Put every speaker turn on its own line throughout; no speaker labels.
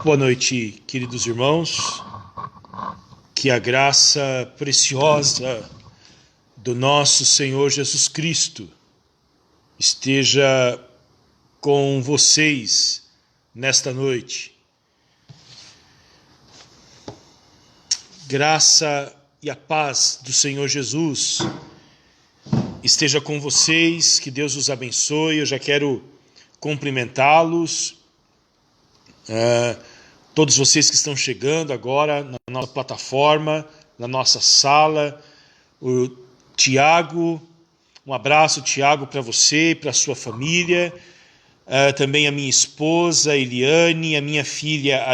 Boa noite, queridos irmãos. Que a graça preciosa do nosso Senhor Jesus Cristo esteja com vocês nesta noite. Graça e a paz do Senhor Jesus esteja com vocês, que Deus os abençoe. Eu já quero cumprimentá-los. Todos vocês que estão chegando agora na nossa plataforma, na nossa sala, o Tiago, um abraço, Tiago, para você e para a sua família, também a minha esposa, Eliane, a minha filha,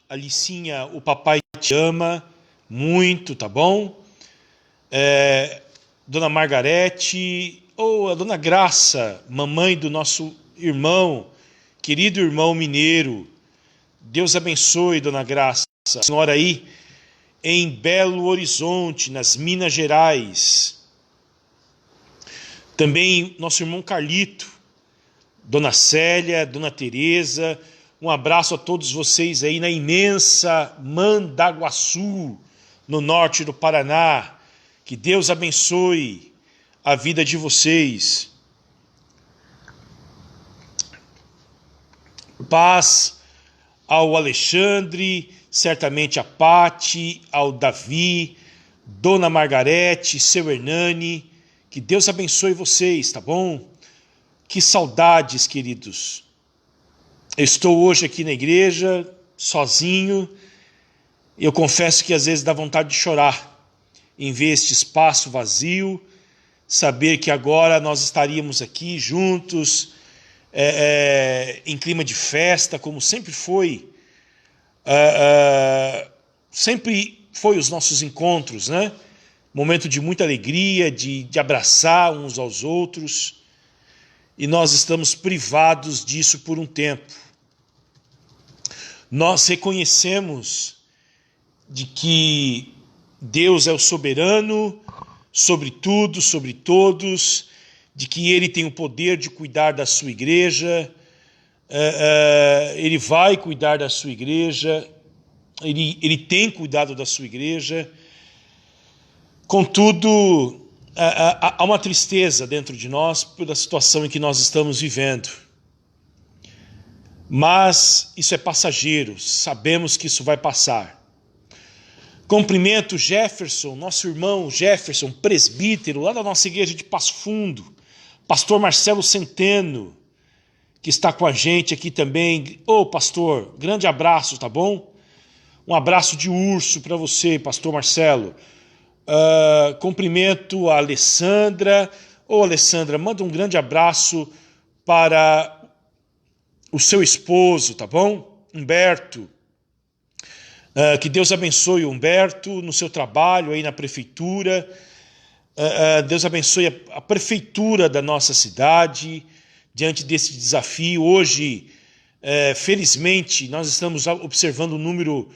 Alicinha, o papai te ama muito, tá bom? Dona Margarete, ou a Dona Graça, mamãe do nosso irmão, querido irmão mineiro. Deus abençoe, Dona Graça, a senhora aí em Belo Horizonte, nas Minas Gerais. Também nosso irmão Carlito, Dona Célia, Dona Tereza, um abraço a todos vocês aí na imensa Mandaguaçu, no norte do Paraná. Que Deus abençoe a vida de vocês. Paz ao Alexandre, certamente a Pati, ao Davi, Dona Margarete, seu Hernani. Que Deus abençoe vocês, tá bom? Que saudades, queridos. Eu estou hoje aqui na igreja, sozinho. Eu confesso que às vezes dá vontade de chorar em ver este espaço vazio, saber que agora nós estaríamos aqui juntos, em clima de festa, como sempre foi. Sempre foi os nossos encontros, né? Momento de muita alegria, de abraçar uns aos outros, e nós estamos privados disso por um tempo. Nós reconhecemos de que Deus é o soberano sobre tudo, sobre todos, de que Ele tem o poder de cuidar da sua igreja, Ele vai cuidar da sua igreja, Ele tem cuidado da sua igreja. Contudo, há uma tristeza dentro de nós pela situação em que nós estamos vivendo. Mas isso é passageiro, sabemos que isso vai passar. Cumprimento Jefferson, nosso irmão Jefferson, presbítero, lá da nossa igreja de Passo Fundo. Pastor Marcelo Centeno, que está com a gente aqui também. Ô, pastor, grande abraço, tá bom? Um abraço de urso para você, pastor Marcelo. Cumprimento a Alessandra. Ô, Alessandra, manda um grande abraço para o seu esposo, tá bom? Humberto. Que Deus abençoe o Humberto no seu trabalho aí na prefeitura. Deus abençoe a prefeitura da nossa cidade diante desse desafio. Hoje, felizmente, nós estamos observando um número,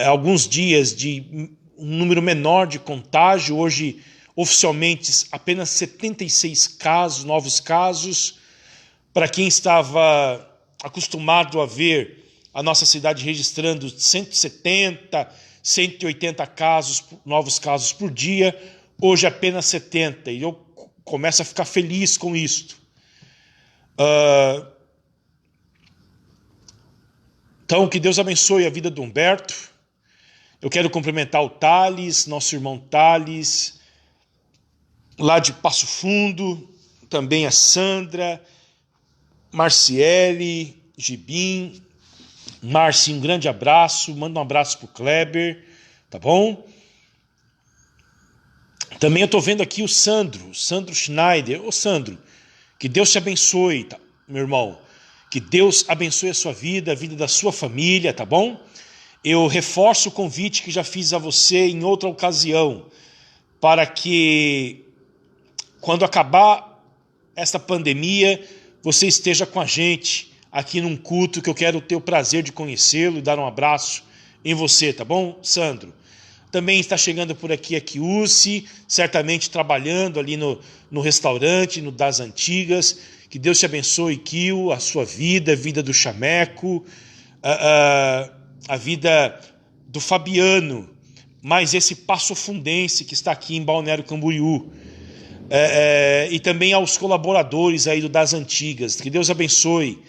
alguns dias, de um número menor de contágio. Hoje, oficialmente, apenas 76 casos, novos casos. Para quem estava acostumado a ver a nossa cidade registrando 170, 180 casos, novos casos por dia, hoje apenas 70, e eu começo a ficar feliz com isto. Então, que Deus abençoe a vida do Humberto. Eu quero cumprimentar o Thales, nosso irmão Thales, lá de Passo Fundo, também a Sandra, Marciele, Gibim. Márcio, um grande abraço, manda um abraço para o Kleber, tá bom? Também eu estou vendo aqui o Sandro Schneider. Ô Sandro, que Deus te abençoe, tá, meu irmão? Que Deus abençoe a sua vida, a vida da sua família, tá bom? Eu reforço o convite que já fiz a você em outra ocasião, para que quando acabar esta pandemia, você esteja com a gente aqui num culto, que eu quero ter o prazer de conhecê-lo e dar um abraço em você, tá bom, Sandro? Também está chegando por aqui a Kiusi, certamente trabalhando ali no restaurante, no Das Antigas. Que Deus te abençoe, Kio, a sua vida, a vida do Chameco. a vida do Fabiano, mais esse passofundense que está aqui em Balneário Camboriú, e também aos colaboradores aí do Das Antigas, que Deus abençoe.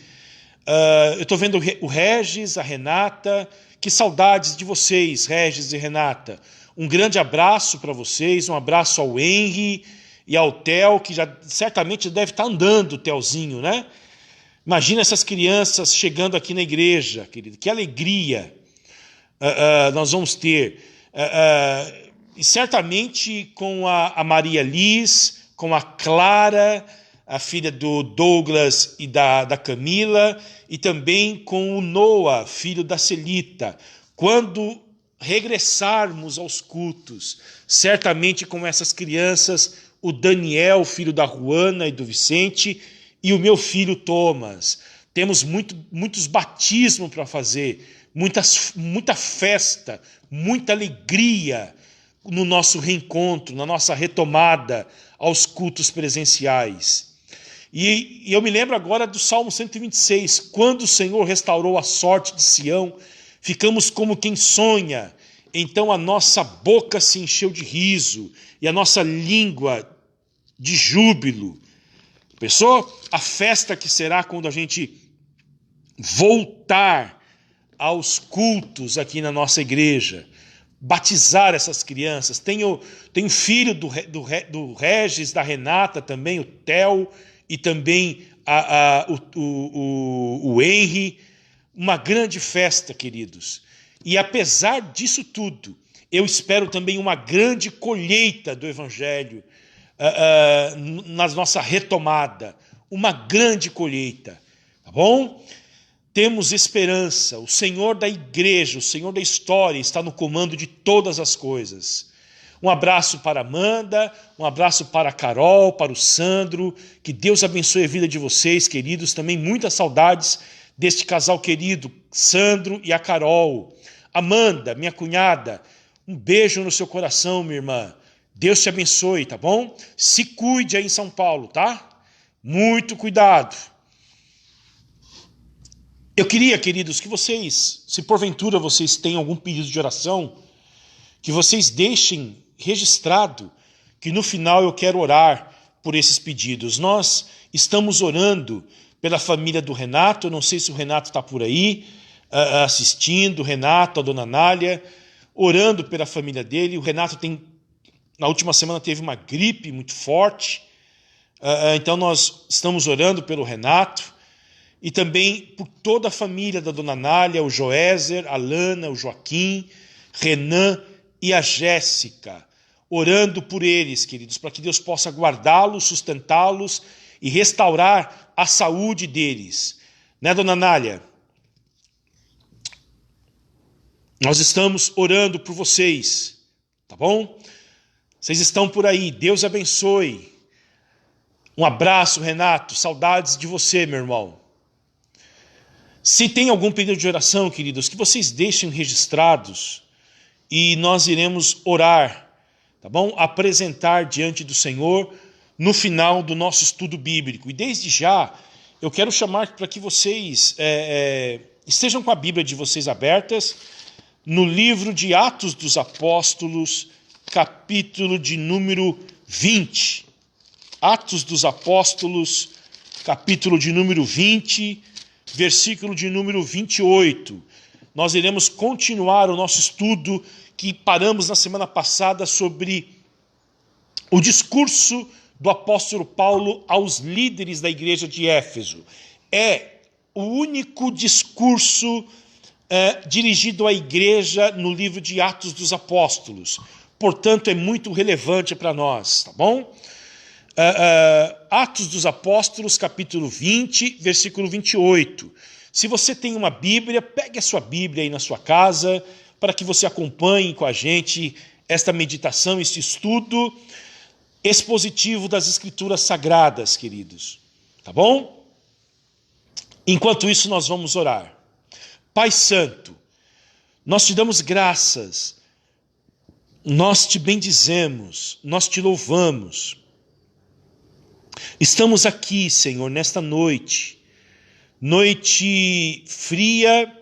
Eu estou vendo o Regis, a Renata, que saudades de vocês, Regis e Renata. Um grande abraço para vocês, um abraço ao Henry e ao Theo, que já certamente deve estar andando, o Theozinho, né? Imagina essas crianças chegando aqui na igreja, querido, que alegria nós vamos ter. E certamente com a Maria Liz, com a Clara, a filha do Douglas e da Camila, e também com o Noah, filho da Celita. Quando regressarmos aos cultos, certamente com essas crianças, o Daniel, filho da Juana e do Vicente, e o meu filho Thomas. Temos muitos batismos para fazer, muita festa, muita alegria no nosso reencontro, na nossa retomada aos cultos presenciais. E eu me lembro agora do Salmo 126, quando o Senhor restaurou a sorte de Sião, ficamos como quem sonha, então a nossa boca se encheu de riso e a nossa língua de júbilo. Pensou? A festa que será quando a gente voltar aos cultos aqui na nossa igreja, batizar essas crianças. Tenho filho do Regis, da Renata também, o Theo, e também o Henry. Uma grande festa, queridos. E apesar disso tudo, eu espero também uma grande colheita do Evangelho na nossa retomada. Uma grande colheita, tá bom? Temos esperança. O Senhor da igreja, o Senhor da história está no comando de todas as coisas. Um abraço para a Amanda, um abraço para a Carol, para o Sandro. Que Deus abençoe a vida de vocês, queridos. Também muitas saudades deste casal querido, Sandro e a Carol. Amanda, minha cunhada, um beijo no seu coração, minha irmã. Deus te abençoe, tá bom? Se cuide aí em São Paulo, tá? Muito cuidado. Eu queria, queridos, que vocês, se porventura vocês têm algum pedido de oração, que vocês deixem registrado que no final eu quero orar por esses pedidos. Nós estamos orando pela família do Renato, eu não sei se o Renato está por aí assistindo, o Renato, a dona Nália, orando pela família dele. O Renato na última semana teve uma gripe muito forte, então nós estamos orando pelo Renato, e também por toda a família da dona Nália, o Joézer, a Lana, o Joaquim, Renan e a Jéssica, orando por eles, queridos, para que Deus possa guardá-los, sustentá-los e restaurar a saúde deles. Né, dona Nália? Nós estamos orando por vocês, tá bom? Vocês estão por aí, Deus abençoe. Um abraço, Renato, saudades de você, meu irmão. Se tem algum pedido de oração, queridos, que vocês deixem registrados e nós iremos orar, tá bom? Apresentar diante do Senhor no final do nosso estudo bíblico. E desde já, eu quero chamar para que vocês estejam com a Bíblia de vocês abertas no livro de Atos dos Apóstolos, capítulo de número 20. Atos dos Apóstolos, capítulo de número 20, versículo de número 28. Nós iremos continuar o nosso estudo que paramos na semana passada sobre o discurso do apóstolo Paulo aos líderes da igreja de Éfeso. É o único discurso dirigido à igreja no livro de Atos dos Apóstolos. Portanto, é muito relevante para nós, tá bom? Atos dos Apóstolos, capítulo 20, versículo 28. Se você tem uma Bíblia, pegue a sua Bíblia aí na sua casa, para que você acompanhe com a gente esta meditação, este estudo expositivo das Escrituras Sagradas, queridos. Tá bom? Enquanto isso, nós vamos orar. Pai Santo, nós te damos graças, nós te bendizemos, nós te louvamos. Estamos aqui, Senhor, nesta noite fria,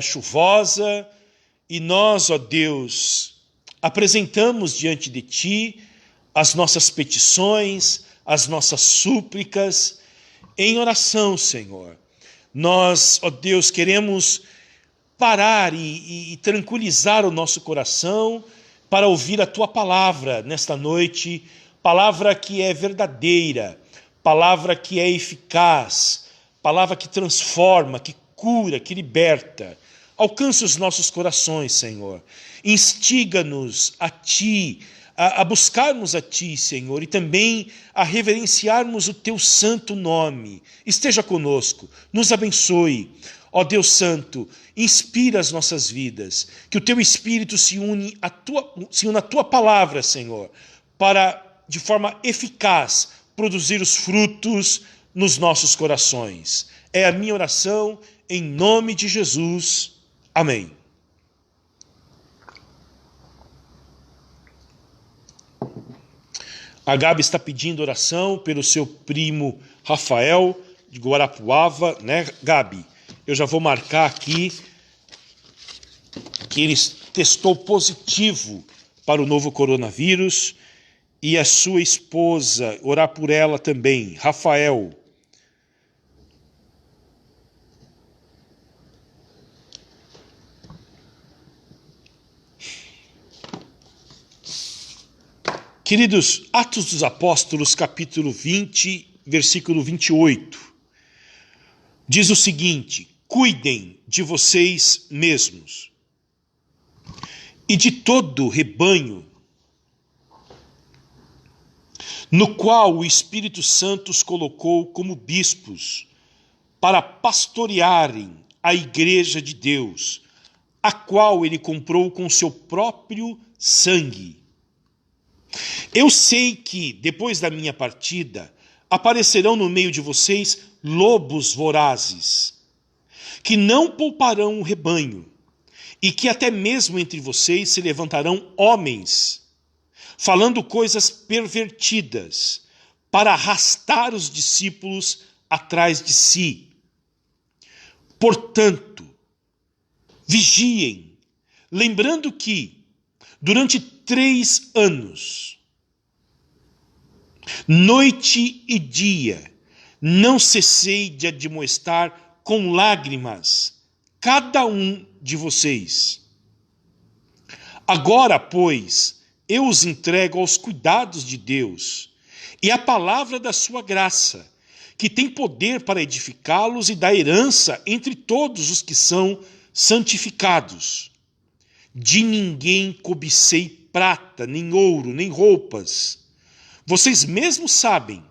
chuvosa, e nós, ó Deus, apresentamos diante de Ti as nossas petições, as nossas súplicas, em oração, Senhor. Nós, ó Deus, queremos parar e tranquilizar o nosso coração para ouvir a Tua palavra nesta noite, palavra que é verdadeira, palavra que é eficaz, palavra que transforma, que cura, que liberta. Alcança os nossos corações, Senhor. Instiga-nos a Ti, a buscarmos a Ti, Senhor, e também a reverenciarmos o Teu santo nome. Esteja conosco, nos abençoe. Ó Deus Santo, inspira as nossas vidas, que o Teu Espírito se une à Tua palavra, Senhor, para, de forma eficaz, produzir os frutos nos nossos corações. É a minha oração, em nome de Jesus. Amém. A Gabi está pedindo oração pelo seu primo Rafael, de Guarapuava, né, Gabi? Eu já vou marcar aqui que ele testou positivo para o novo coronavírus, e a sua esposa, orar por ela também, Rafael. Queridos, Atos dos Apóstolos, capítulo 20, versículo 28, diz o seguinte: cuidem de vocês mesmos e de todo o rebanho no qual o Espírito Santo os colocou como bispos para pastorearem a igreja de Deus, a qual ele comprou com seu próprio sangue. Eu sei que, depois da minha partida, aparecerão no meio de vocês lobos vorazes, que não pouparão o rebanho, e que até mesmo entre vocês se levantarão homens, falando coisas pervertidas, para arrastar os discípulos atrás de si. Portanto, vigiem, lembrando que, durante 3 anos, noite e dia, não cessei de admoestar com lágrimas cada um de vocês. Agora, pois, eu os entrego aos cuidados de Deus e à palavra da sua graça, que tem poder para edificá-los e dar herança entre todos os que são santificados. De ninguém cobicei prata, nem ouro, nem roupas. Vocês mesmos sabem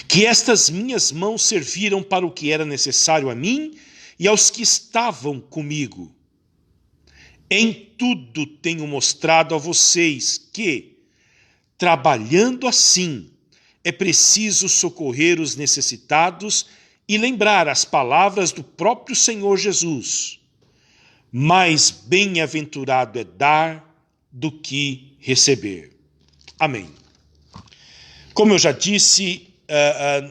que estas minhas mãos serviram para o que era necessário a mim e aos que estavam comigo. Em tudo tenho mostrado a vocês que, trabalhando assim, é preciso socorrer os necessitados e lembrar as palavras do próprio Senhor Jesus. Mais bem-aventurado é dar do que receber. Amém. Como eu já disse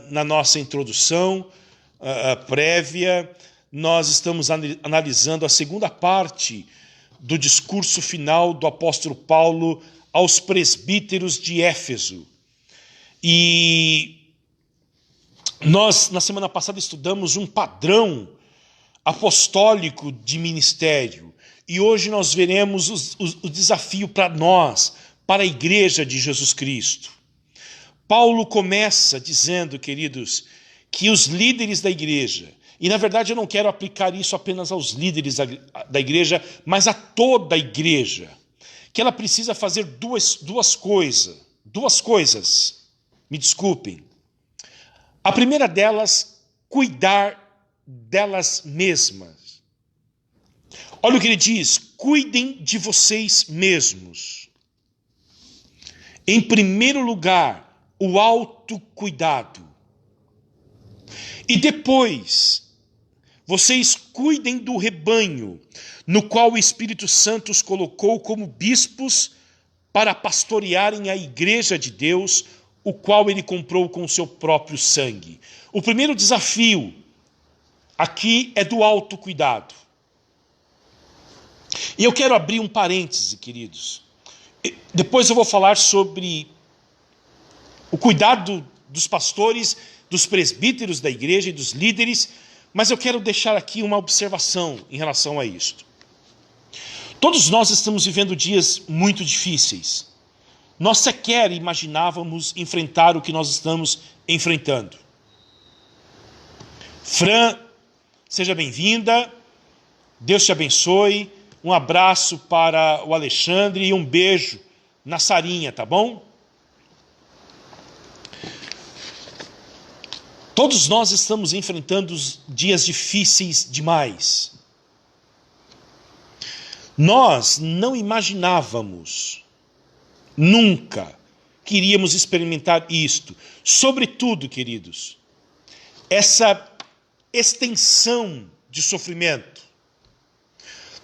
na nossa introdução prévia, nós estamos analisando a segunda parte do discurso final do apóstolo Paulo aos presbíteros de Éfeso. E nós, na semana passada, estudamos um padrão apostólico de ministério. E hoje nós veremos o desafio para nós, para a igreja de Jesus Cristo. Paulo começa dizendo, queridos, que os líderes da igreja, e na verdade eu não quero aplicar isso apenas aos líderes da igreja, mas a toda a igreja, que ela precisa fazer duas coisas, me desculpem. A primeira delas, cuidar delas mesmas. Olha o que ele diz: cuidem de vocês mesmos. Em primeiro lugar, o autocuidado. E depois, vocês cuidem do rebanho, no qual o Espírito Santo os colocou como bispos para pastorearem a igreja de Deus, o qual ele comprou com o seu próprio sangue. O primeiro desafio aqui é do autocuidado. E eu quero abrir um parêntese, queridos. Depois eu vou falar sobre o cuidado dos pastores, dos presbíteros da igreja e dos líderes, mas eu quero deixar aqui uma observação em relação a isto. Todos nós estamos vivendo dias muito difíceis. Nós sequer imaginávamos enfrentar o que nós estamos enfrentando. Fran, seja bem-vinda, Deus te abençoe, um abraço para o Alexandre e um beijo na Sarinha, tá bom? Todos nós estamos enfrentando dias difíceis demais. Nós não imaginávamos, nunca, que iríamos experimentar isto. Sobretudo, queridos, essa extensão de sofrimento.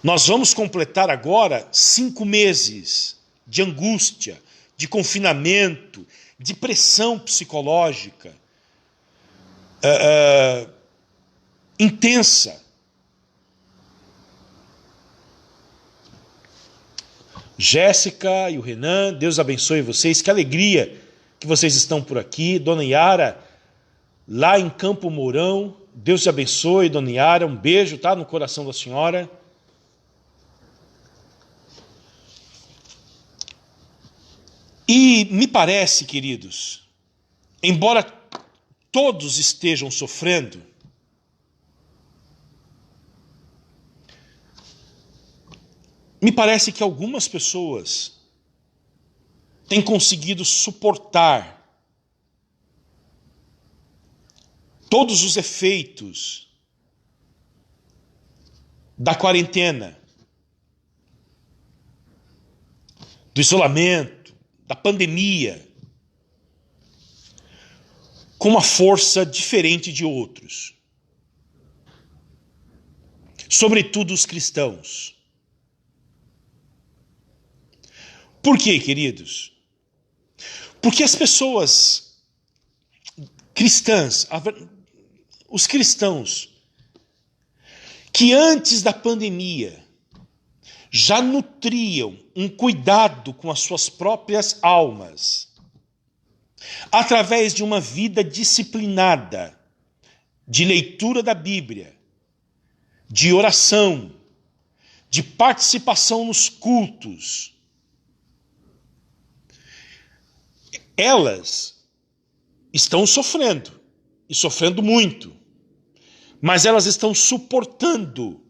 Nós vamos completar agora 5 meses de angústia, de confinamento, de pressão psicológica intensa. Jéssica e o Renan, Deus abençoe vocês, que alegria que vocês estão por aqui. Dona Yara, lá em Campo Mourão, Deus te abençoe, Dona Yara, um beijo, tá, no coração da senhora. E me parece, queridos, embora todos estejam sofrendo, me parece que algumas pessoas têm conseguido suportar todos os efeitos da quarentena, do isolamento, da pandemia, com uma força diferente de outros. Sobretudo os cristãos. Por quê, queridos? Porque as pessoas cristãs, os cristãos, que antes da pandemia já nutriam um cuidado com as suas próprias almas, através de uma vida disciplinada, de leitura da Bíblia, de oração, de participação nos cultos, elas estão sofrendo, e sofrendo muito, mas elas estão suportando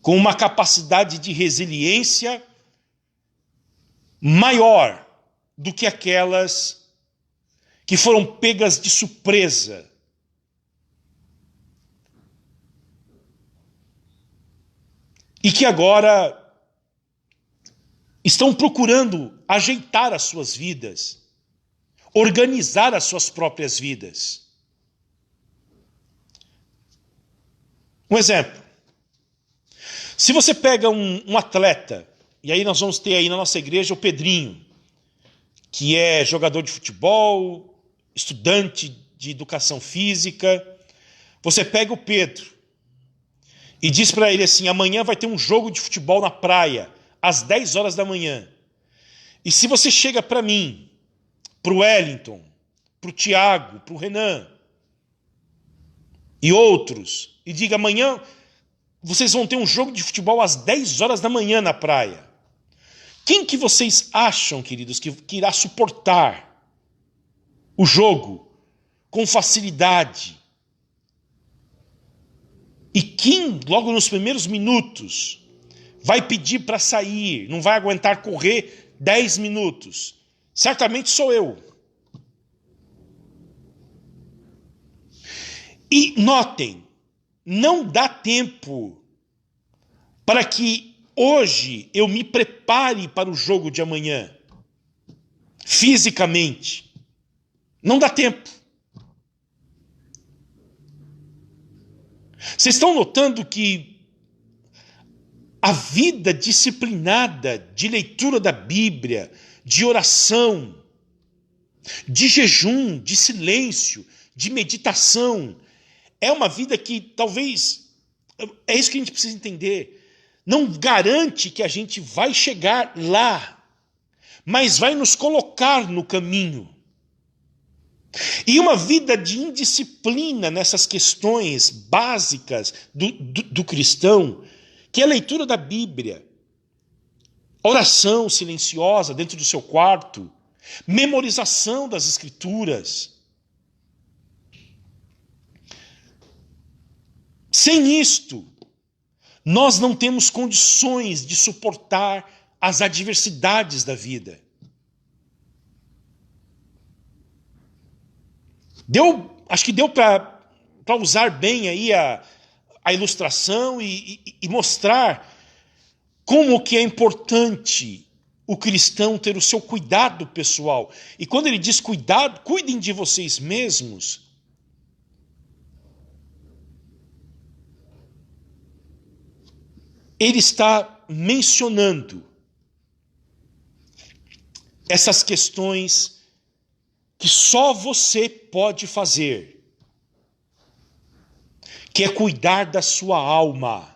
com uma capacidade de resiliência maior do que aquelas que foram pegas de surpresa. E que agora estão procurando ajeitar as suas vidas, organizar as suas próprias vidas. Um exemplo. Se você pega um atleta, e aí nós vamos ter aí na nossa igreja o Pedrinho, que é jogador de futebol, estudante de educação física. Você pega o Pedro e diz para ele assim: amanhã vai ter um jogo de futebol na praia, às 10 horas da manhã. E se você chega para mim, para o Wellington, para o Tiago, para o Renan e outros, e diga: amanhã vocês vão ter um jogo de futebol às 10 horas da manhã na praia. Quem que vocês acham, queridos, que irá suportar o jogo com facilidade? E quem, logo nos primeiros minutos, vai pedir para sair, não vai aguentar correr 10 minutos? Certamente sou eu. E notem, não dá tempo para que hoje eu me prepare para o jogo de amanhã, fisicamente. Não dá tempo. Vocês estão notando que a vida disciplinada de leitura da Bíblia, de oração, de jejum, de silêncio, de meditação, é uma vida que talvez, é isso que a gente precisa entender, não garante que a gente vai chegar lá, mas vai nos colocar no caminho. E uma vida de indisciplina nessas questões básicas do cristão, que é a leitura da Bíblia, oração silenciosa dentro do seu quarto, memorização das Escrituras. Sem isto, nós não temos condições de suportar as adversidades da vida. Acho que deu para usar bem aí a ilustração e mostrar como que é importante o cristão ter o seu cuidado pessoal. E quando ele diz cuidado, cuidem de vocês mesmos, ele está mencionando essas questões que só você pode fazer, que é cuidar da sua alma.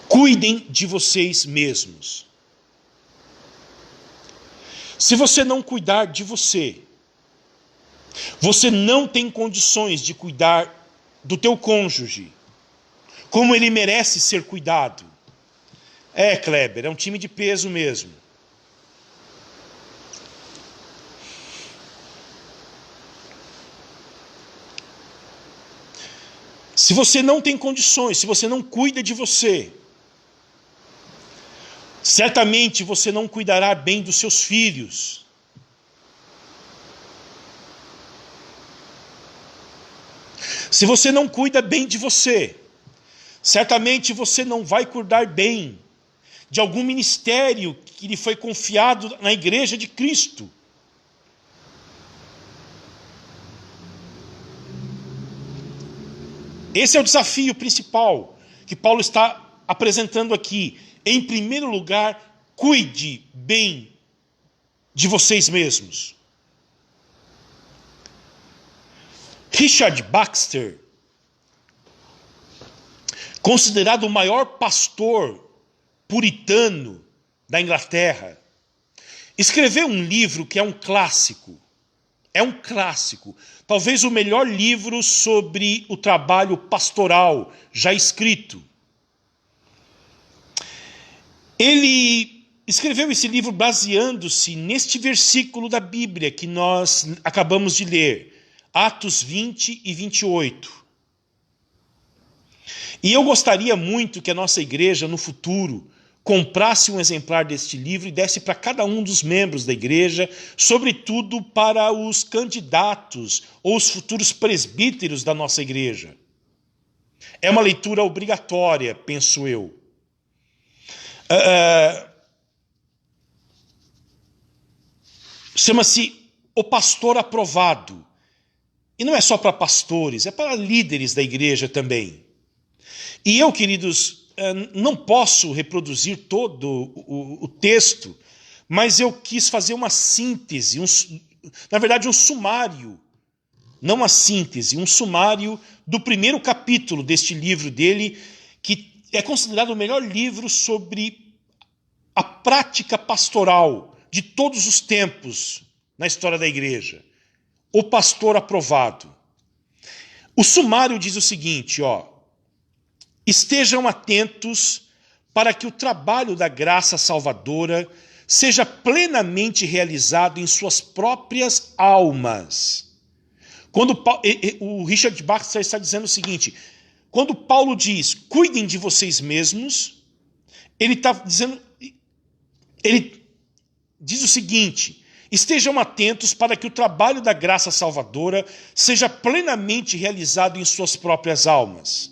Cuidem de vocês mesmos. Se você não cuidar de você, você não tem condições de cuidar do teu cônjuge, como ele merece ser cuidado. Kleber, é um time de peso mesmo. Se você não tem condições, se você não cuida de você, certamente você não cuidará bem dos seus filhos. Se você não cuida bem de você, certamente você não vai cuidar bem de algum ministério que lhe foi confiado na igreja de Cristo. Esse é o desafio principal que Paulo está apresentando aqui. Em primeiro lugar, cuide bem de vocês mesmos. Richard Baxter, considerado o maior pastor puritano da Inglaterra, escreveu um livro que é um clássico. É um clássico. Talvez o melhor livro sobre o trabalho pastoral já escrito. Ele escreveu esse livro baseando-se neste versículo da Bíblia que nós acabamos de ler, Atos 20 e 28. E eu gostaria muito que a nossa igreja, no futuro, comprasse um exemplar deste livro e desse para cada um dos membros da igreja, sobretudo para os candidatos ou os futuros presbíteros da nossa igreja. É uma leitura obrigatória, penso eu. Chama-se O Pastor Aprovado. E não é só para pastores, é para líderes da igreja também. E eu, queridos, não posso reproduzir todo o texto, mas eu quis fazer uma síntese, na verdade um sumário, não uma síntese, um sumário do primeiro capítulo deste livro dele, que é considerado o melhor livro sobre a prática pastoral de todos os tempos na história da igreja. O Pastor Aprovado. O sumário diz o seguinte, estejam atentos para que o trabalho da graça salvadora seja plenamente realizado em suas próprias almas. Quando o Richard Baxter está dizendo o seguinte, quando Paulo diz, cuidem de vocês mesmos, ele está dizendo, ele diz o seguinte, estejam atentos para que o trabalho da graça salvadora seja plenamente realizado em suas próprias almas.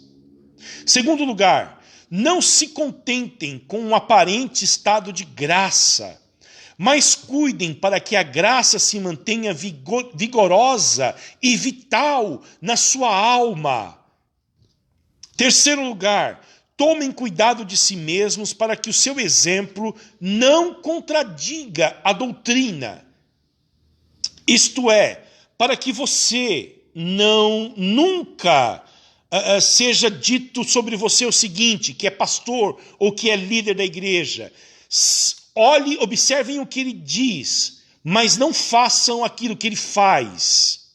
Segundo lugar, não se contentem com um aparente estado de graça, mas cuidem para que a graça se mantenha vigorosa e vital na sua alma. Terceiro lugar, tomem cuidado de si mesmos para que o seu exemplo não contradiga a doutrina. Isto é, para que você nunca seja dito sobre você o seguinte, que é pastor ou que é líder da igreja. Observem o que ele diz, mas não façam aquilo que ele faz.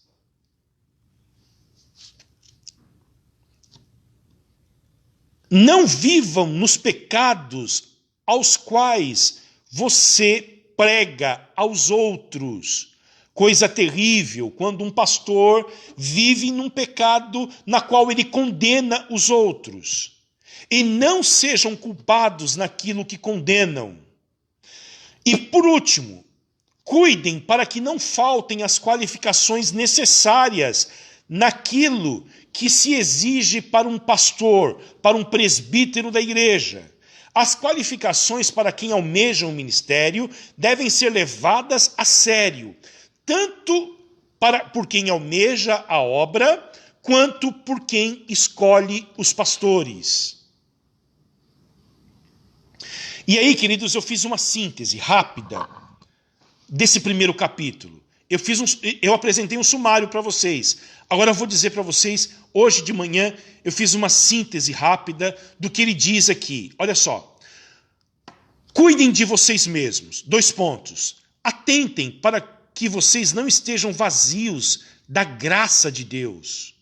Não vivam nos pecados aos quais você prega aos outros. Coisa terrível quando um pastor vive num pecado na qual ele condena os outros. E não sejam culpados naquilo que condenam. E por último, cuidem para que não faltem as qualificações necessárias naquilo que se exige para um pastor, para um presbítero da igreja. As qualificações para quem almeja um ministério devem ser levadas a sério, tanto por quem almeja a obra, quanto por quem escolhe os pastores. E aí, queridos, eu fiz uma síntese rápida desse primeiro capítulo. Eu apresentei um sumário para vocês. Agora eu vou dizer para vocês, hoje de manhã, eu fiz uma síntese rápida do que ele diz aqui. Olha só. Cuidem de vocês mesmos. 2 pontos. Atentem para que vocês não estejam vazios da graça de Deus,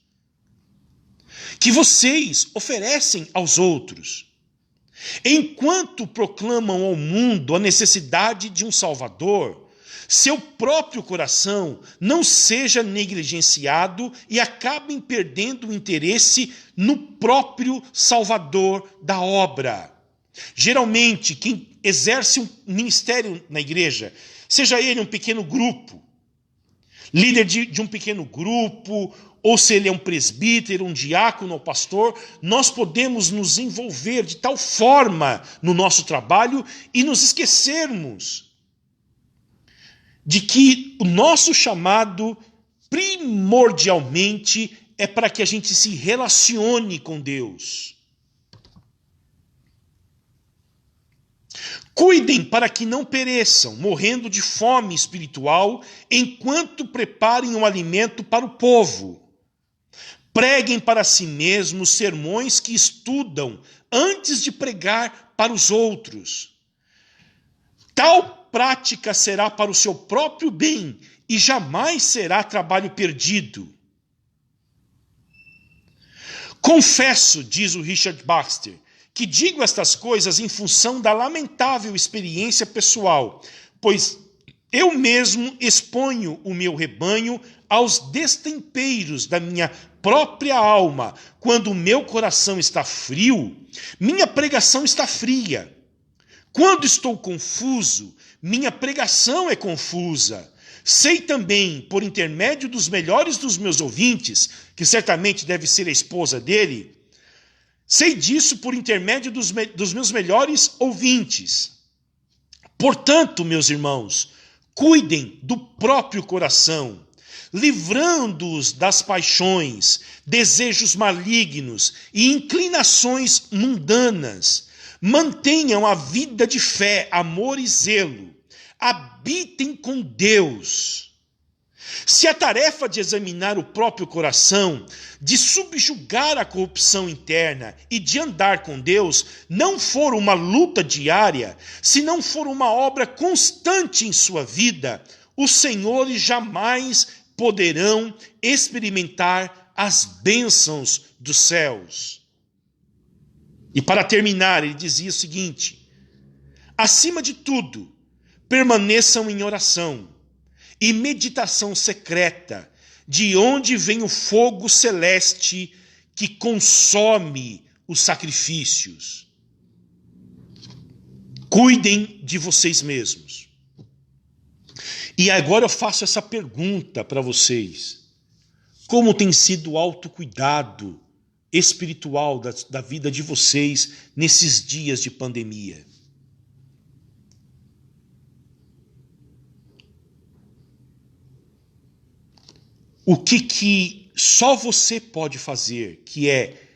que vocês oferecem aos outros. Enquanto proclamam ao mundo a necessidade de um Salvador, seu próprio coração não seja negligenciado e acabem perdendo o interesse no próprio Salvador da obra. Geralmente, quem exerce um ministério na igreja, seja ele um pequeno grupo, líder de um pequeno grupo, ou se ele é um presbítero, um diácono ou pastor, nós podemos nos envolver de tal forma no nosso trabalho e nos esquecermos de que o nosso chamado primordialmente é para que a gente se relacione com Deus. Cuidem para que não pereçam, morrendo de fome espiritual, enquanto preparem um alimento para o povo. Preguem para si mesmos sermões que estudam antes de pregar para os outros. Tal prática será para o seu próprio bem e jamais será trabalho perdido. Confesso, diz o Richard Baxter, que digo estas coisas em função da lamentável experiência pessoal, pois eu mesmo exponho o meu rebanho aos destempeiros da minha própria alma. Quando o meu coração está frio, minha pregação está fria. Quando estou confuso, minha pregação é confusa. Sei também, por intermédio dos melhores dos meus ouvintes, que certamente deve ser a esposa dele, sei disso por intermédio dos meus melhores ouvintes. Portanto, meus irmãos, cuidem do próprio coração, livrando-os das paixões, desejos malignos e inclinações mundanas. Mantenham a vida de fé, amor e zelo. Habitem com Deus. Se a tarefa de examinar o próprio coração, de subjugar a corrupção interna e de andar com Deus não for uma luta diária, se não for uma obra constante em sua vida, os senhores jamais poderão experimentar as bênçãos dos céus. E para terminar, ele dizia o seguinte: acima de tudo, permaneçam em oração e meditação secreta, de onde vem o fogo celeste que consome os sacrifícios. Cuidem de vocês mesmos. E agora eu faço essa pergunta para vocês: como tem sido o autocuidado espiritual da vida de vocês nesses dias de pandemia? O que só você pode fazer, que é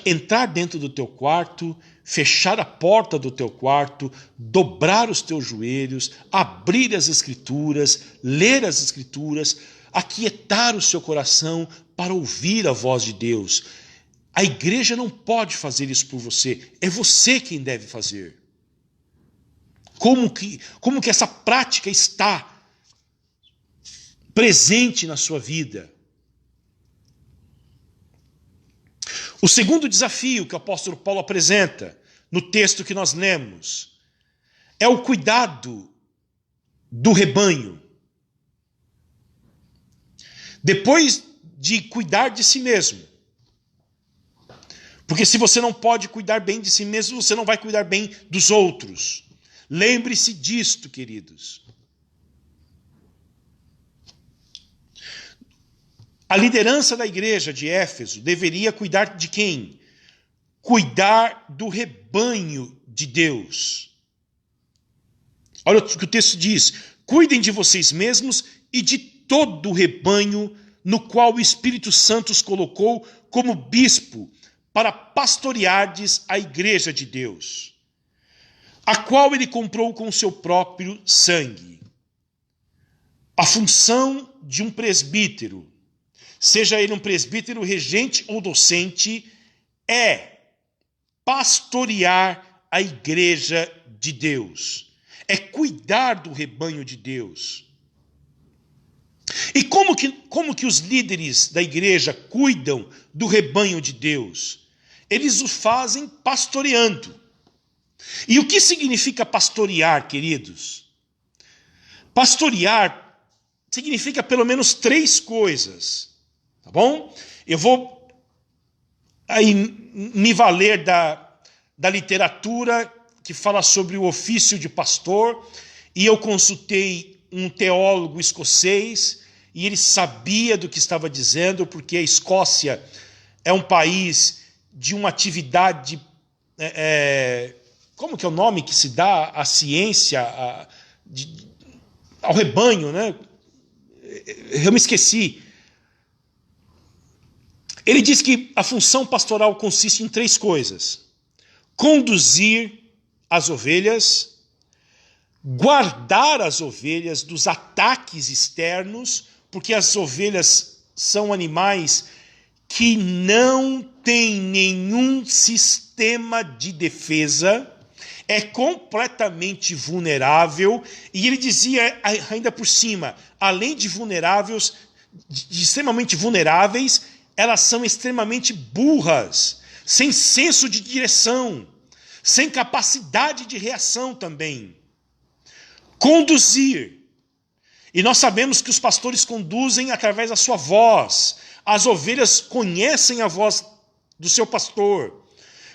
entrar dentro do teu quarto, fechar a porta do teu quarto, dobrar os teus joelhos, abrir as Escrituras, ler as Escrituras, aquietar o seu coração para ouvir a voz de Deus. A igreja não pode fazer isso por você, é você quem deve fazer. Como que essa prática está presente na sua vida? O segundo desafio que o apóstolo Paulo apresenta no texto que nós lemos é o cuidado do rebanho. Depois de cuidar de si mesmo, porque se você não pode cuidar bem de si mesmo, você não vai cuidar bem dos outros. Lembre-se disto, queridos. A liderança da igreja de Éfeso deveria cuidar de quem? Cuidar do rebanho de Deus. Olha o que o texto diz: cuidem de vocês mesmos e de todo o rebanho no qual o Espírito Santo os colocou como bispo para pastoreardes a igreja de Deus, a qual ele comprou com o seu próprio sangue. A função de um presbítero, seja ele um presbítero regente ou docente, é pastorear a igreja de Deus. É cuidar do rebanho de Deus. E como que os líderes da igreja cuidam do rebanho de Deus? Eles o fazem pastoreando. E o que significa pastorear, queridos? Pastorear significa pelo menos 3 coisas. Tá bom? Eu vou aí me valer da literatura que fala sobre o ofício de pastor, e eu consultei um teólogo escocês, e ele sabia do que estava dizendo, porque a Escócia é um país de uma atividade, como que é o nome que se dá à ciência, ao rebanho, né? Eu me esqueci. Ele diz que a função pastoral consiste em 3 coisas: conduzir as ovelhas, guardar as ovelhas dos ataques externos, porque as ovelhas são animais que não têm nenhum sistema de defesa, é completamente vulnerável, e ele dizia ainda por cima, além de vulneráveis, de extremamente vulneráveis, elas são extremamente burras, sem senso de direção, sem capacidade de reação também. Conduzir. E nós sabemos que os pastores conduzem através da sua voz. As ovelhas conhecem a voz do seu pastor.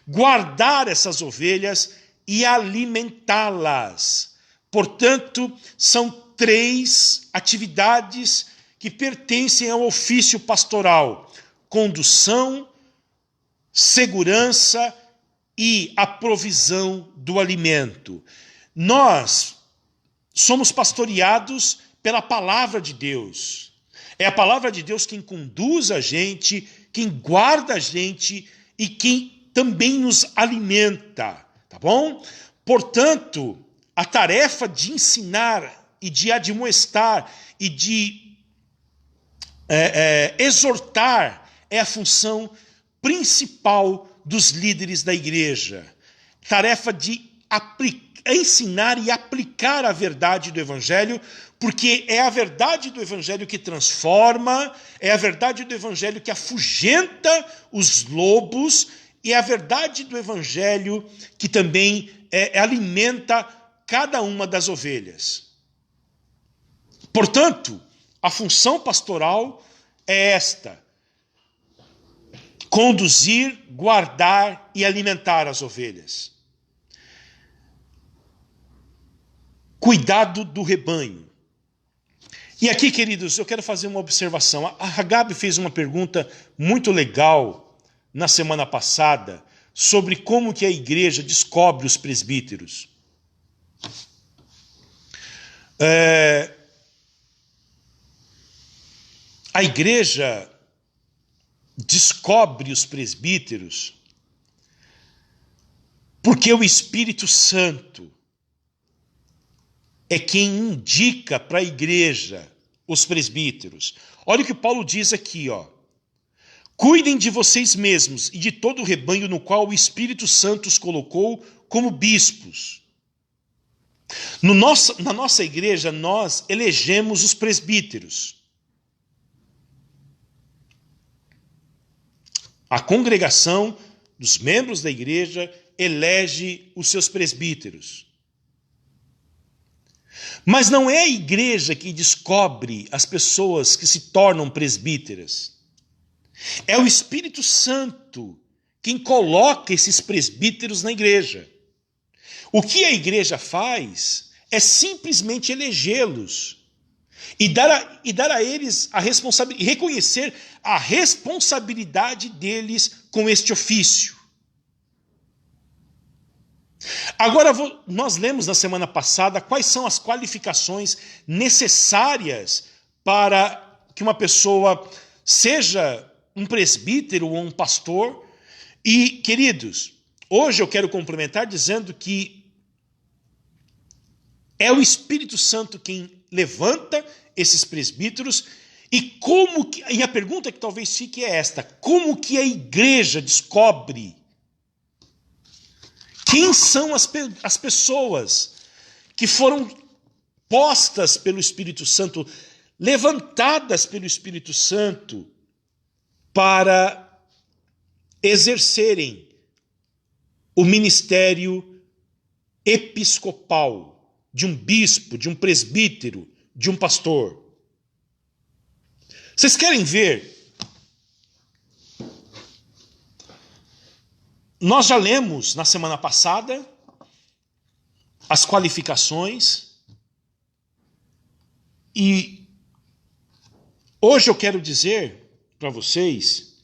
Guardar essas ovelhas e alimentá-las. Portanto, são 3 atividades que pertencem ao ofício pastoral: condução, segurança e a provisão do alimento. Nós somos pastoreados pela palavra de Deus. É a palavra de Deus quem conduz a gente, quem guarda a gente e quem também nos alimenta, tá bom? Portanto, a tarefa de ensinar e de admoestar e de exortar é a função principal dos líderes da igreja. Tarefa de ensinar e aplicar a verdade do Evangelho, porque é a verdade do Evangelho que transforma, é a verdade do Evangelho que afugenta os lobos, e é a verdade do Evangelho que também alimenta cada uma das ovelhas. Portanto, a função pastoral é esta: conduzir, guardar e alimentar as ovelhas. Cuidado do rebanho. E aqui, queridos, eu quero fazer uma observação. A Ragabe fez uma pergunta muito legal na semana passada sobre como que a igreja descobre os presbíteros. A igreja descobre os presbíteros porque o Espírito Santo é quem indica para a igreja os presbíteros. Olha o que Paulo diz aqui, ó. Cuidem de vocês mesmos e de todo o rebanho no qual o Espírito Santo os colocou como bispos. Na nossa igreja, nós elegemos os presbíteros. A congregação dos membros da igreja elege os seus presbíteros. Mas não é a igreja que descobre as pessoas que se tornam presbíteras. É o Espírito Santo quem coloca esses presbíteros na igreja. O que a igreja faz é simplesmente elegê-los e dar a eles a responsabilidade, reconhecer a responsabilidade deles com este ofício. Agora, nós lemos na semana passada quais são as qualificações necessárias para que uma pessoa seja um presbítero ou um pastor. E, queridos, hoje eu quero complementar dizendo que é o Espírito Santo quem levanta esses presbíteros. E a pergunta que talvez fique é esta: como que a igreja descobre quem são as pessoas que foram postas pelo Espírito Santo, levantadas pelo Espírito Santo para exercerem o ministério episcopal de um bispo, de um presbítero, de um pastor? Vocês querem ver? Nós já lemos na semana passada as qualificações e hoje eu quero dizer para vocês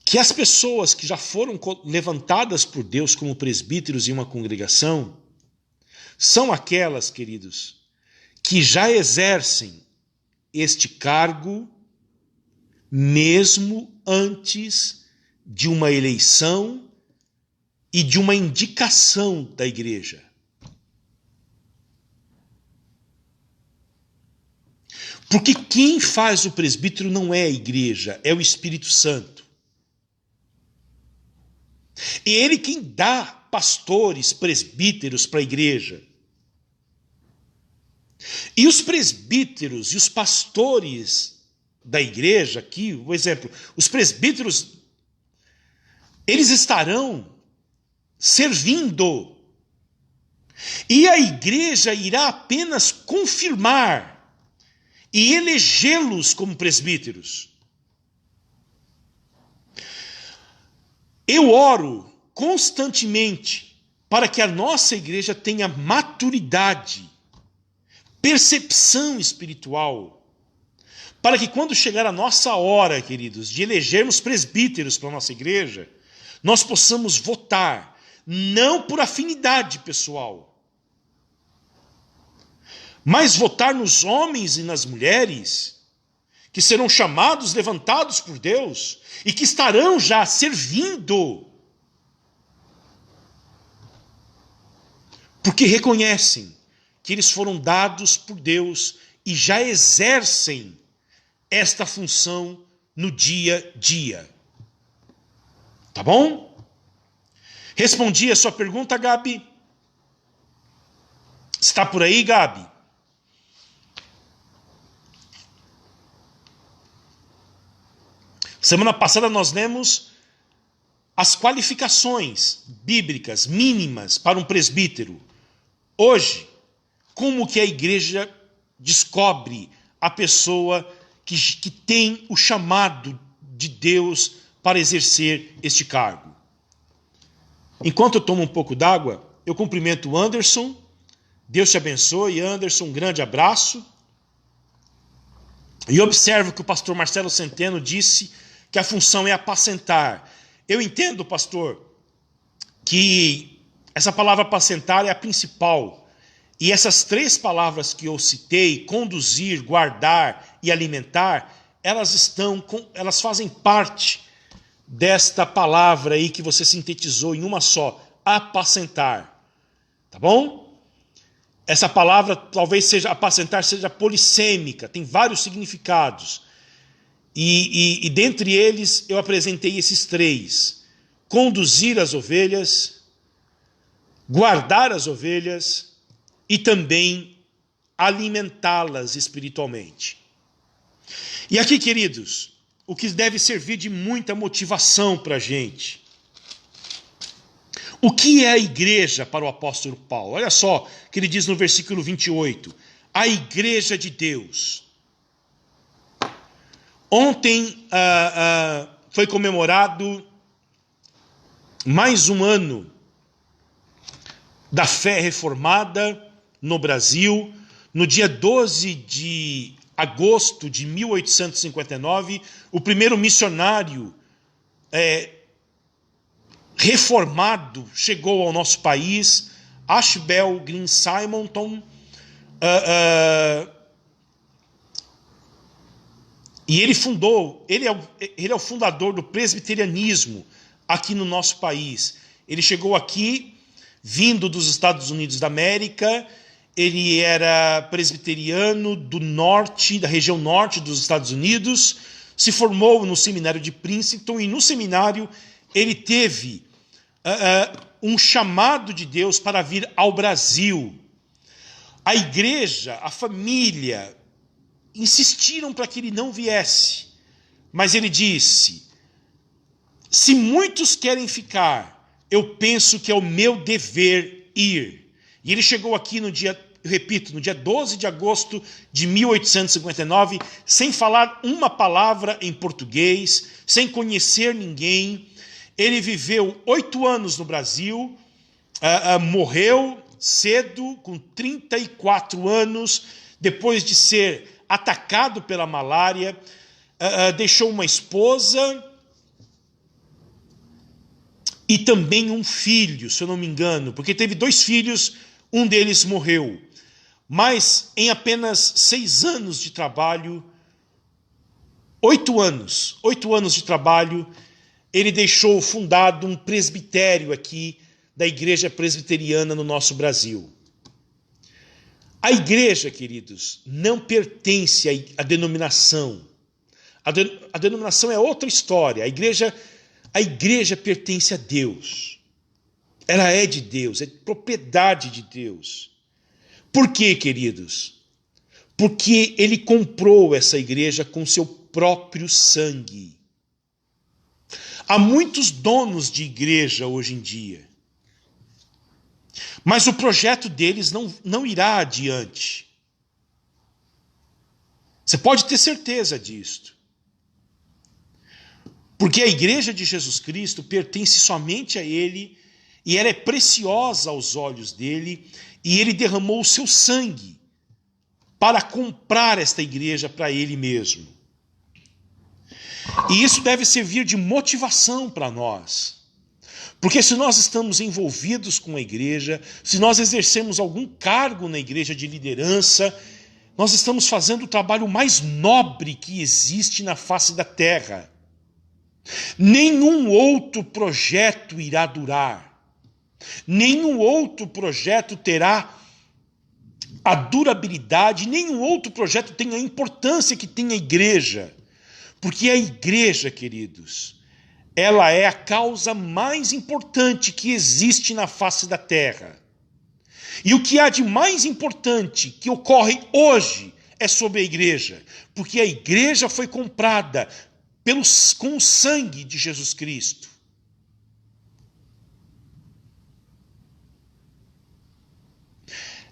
que as pessoas que já foram levantadas por Deus como presbíteros em uma congregação são aquelas, queridos, que já exercem este cargo mesmo antes de uma eleição e de uma indicação da igreja. Porque quem faz o presbítero não é a igreja, é o Espírito Santo. É ele quem dá pastores, presbíteros para a igreja. E os presbíteros e os pastores da igreja, aqui, o exemplo, os presbíteros, eles estarão servindo. E a igreja irá apenas confirmar e elegê-los como presbíteros. Eu oro constantemente para que a nossa igreja tenha maturidade, percepção espiritual, para que quando chegar a nossa hora, queridos, de elegermos presbíteros para a nossa igreja, nós possamos votar, não por afinidade pessoal, mas votar nos homens e nas mulheres que serão chamados, levantados por Deus e que estarão já servindo, porque reconhecem que eles foram dados por Deus e já exercem esta função no dia a dia. Tá bom? Respondi a sua pergunta, Gabi? Está por aí, Gabi? Semana passada nós lemos as qualificações bíblicas mínimas para um presbítero. Hoje, como que a igreja descobre a pessoa que tem o chamado de Deus para exercer este cargo? Enquanto eu tomo um pouco d'água, eu cumprimento o Anderson. Deus te abençoe, Anderson, um grande abraço. E observo que o pastor Marcelo Centeno disse que a função é apacentar. Eu entendo, pastor, que essa palavra apacentar é a principal. E essas três palavras que eu citei, conduzir, guardar e alimentar, elas fazem parte desta palavra aí que você sintetizou em uma só, apacentar. Tá bom? Essa palavra, talvez seja apacentar, seja polissêmica, tem vários significados. E dentre eles eu apresentei esses 3. Conduzir as ovelhas, guardar as ovelhas e também alimentá-las espiritualmente. E aqui, queridos, o que deve servir de muita motivação para a gente. O que é a igreja para o apóstolo Paulo? Olha só o que ele diz no versículo 28. A igreja de Deus. Ontem foi comemorado mais um ano da fé reformada no Brasil. No dia 12 de agosto de 1859, o primeiro missionário reformado chegou ao nosso país, Ashbel Green Simonton, e ele é o fundador do presbiterianismo aqui no nosso país. Ele chegou aqui, vindo dos Estados Unidos da América. Ele era presbiteriano do norte, da região norte dos Estados Unidos, se formou no seminário de Princeton, e no seminário ele teve um chamado de Deus para vir ao Brasil. A igreja, a família, insistiram para que ele não viesse, mas ele disse: se muitos querem ficar, eu penso que é o meu dever ir. E ele chegou aqui no dia 12 de agosto de 1859, sem falar uma palavra em português, sem conhecer ninguém. Ele viveu 8 anos no Brasil, morreu cedo, com 34 anos, depois de ser atacado pela malária, deixou uma esposa e também um filho, se eu não me engano, porque teve 2 filhos, um deles morreu. Mas em apenas 6 anos de trabalho, 8 anos de trabalho, ele deixou fundado um presbitério aqui da igreja presbiteriana no nosso Brasil. A igreja, queridos, não pertence à denominação. A denominação é outra história. A igreja pertence a Deus. Ela é de Deus, é propriedade de Deus. Por quê, queridos? Porque ele comprou essa igreja com seu próprio sangue. Há muitos donos de igreja hoje em dia, mas o projeto deles não irá adiante. Você pode ter certeza disto. Porque a igreja de Jesus Cristo pertence somente a ele, e ela é preciosa aos olhos dele, e ele derramou o seu sangue para comprar esta igreja para ele mesmo. E isso deve servir de motivação para nós. Porque se nós estamos envolvidos com a igreja, se nós exercemos algum cargo na igreja de liderança, nós estamos fazendo o trabalho mais nobre que existe na face da terra. Nenhum outro projeto irá durar. Nenhum outro projeto terá a durabilidade, nenhum outro projeto tem a importância que tem a igreja. Porque a igreja, queridos, ela é a causa mais importante que existe na face da terra. E o que há de mais importante que ocorre hoje é sobre a igreja, porque a igreja foi comprada com o sangue de Jesus Cristo.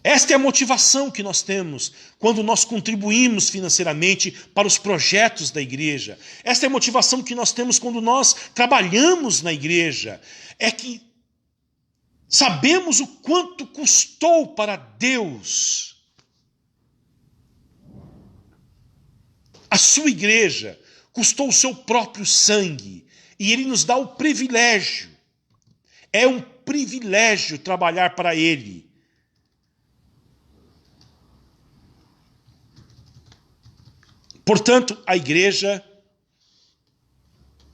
Esta é a motivação que nós temos quando nós contribuímos financeiramente para os projetos da igreja. Esta é a motivação que nós temos quando nós trabalhamos na igreja. É que sabemos o quanto custou para Deus a sua igreja, custou o seu próprio sangue. E Ele nos dá o privilégio. É um privilégio trabalhar para Ele. Portanto, a igreja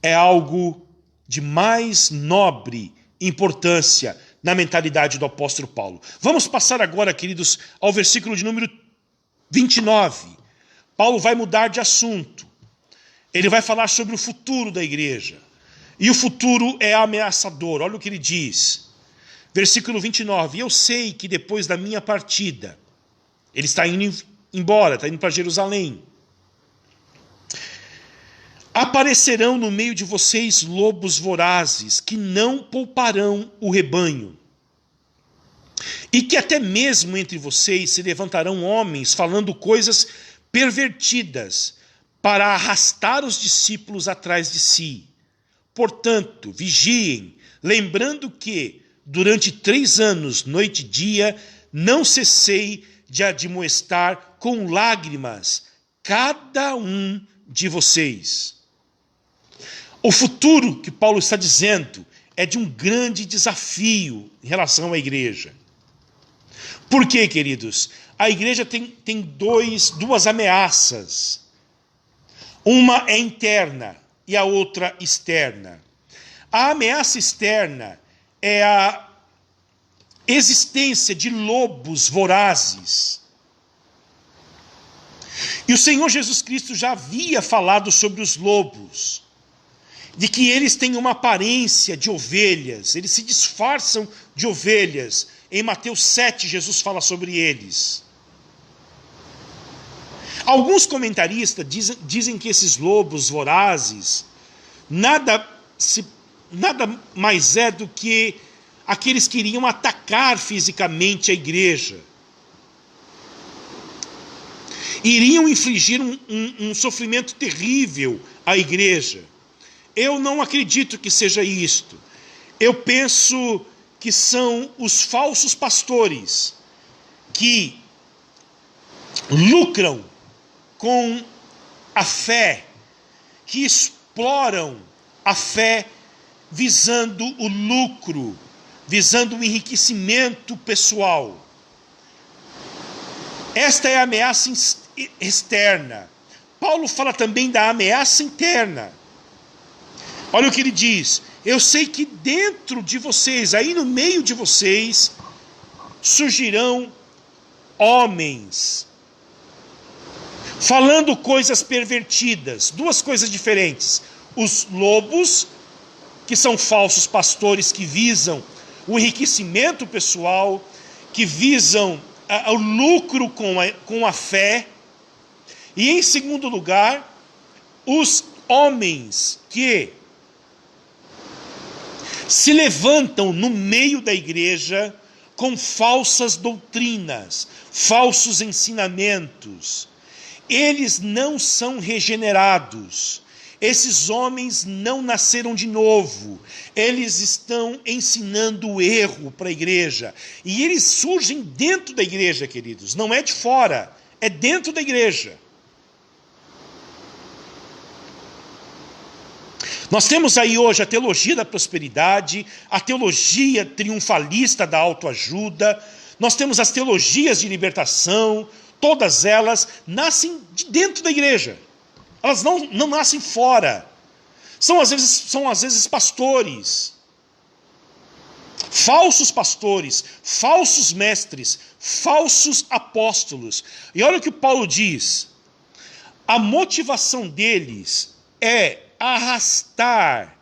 é algo de mais nobre importância na mentalidade do apóstolo Paulo. Vamos passar agora, queridos, ao versículo de número 29. Paulo vai mudar de assunto. Ele vai falar sobre o futuro da igreja. E o futuro é ameaçador. Olha o que ele diz. Versículo 29. Eu sei que depois da minha partida, ele está indo embora, está indo para Jerusalém. Aparecerão no meio de vocês lobos vorazes, que não pouparão o rebanho. E que até mesmo entre vocês se levantarão homens falando coisas pervertidas para arrastar os discípulos atrás de si. Portanto, vigiem, lembrando que, durante 3 anos, noite e dia, não cessei de admoestar com lágrimas cada um de vocês. O futuro que Paulo está dizendo é de um grande desafio em relação à igreja. Por quê, queridos? A igreja tem duas ameaças. Uma é interna e a outra externa. A ameaça externa é a existência de lobos vorazes. E o Senhor Jesus Cristo já havia falado sobre os lobos, de que eles têm uma aparência de ovelhas, eles se disfarçam de ovelhas. Em Mateus 7, Jesus fala sobre eles. Alguns comentaristas dizem que esses lobos vorazes nada mais é do que aqueles que iriam atacar fisicamente a igreja. Iriam infligir um sofrimento terrível à igreja. Eu não acredito que seja isto. Eu penso que são os falsos pastores que lucram com a fé, que exploram a fé visando o lucro, visando o enriquecimento pessoal. Esta é a ameaça externa. Paulo fala também da ameaça interna. Olha o que ele diz. Eu sei que dentro de vocês, aí no meio de vocês, surgirão homens falando coisas pervertidas. Duas coisas diferentes. Os lobos, que são falsos pastores que visam o enriquecimento pessoal, que visam o lucro com a fé. E em segundo lugar, os homens que se levantam no meio da igreja com falsas doutrinas, falsos ensinamentos. Eles não são regenerados. Esses homens não nasceram de novo. Eles estão ensinando o erro para a igreja. E eles surgem dentro da igreja, queridos. Não é de fora, é dentro da igreja. Nós temos aí hoje a teologia da prosperidade, a teologia triunfalista da autoajuda, nós temos as teologias de libertação, todas elas nascem de dentro da igreja. Elas não nascem fora. São às vezes pastores, falsos pastores, falsos mestres, falsos apóstolos. E olha o que Paulo diz. A motivação deles é arrastar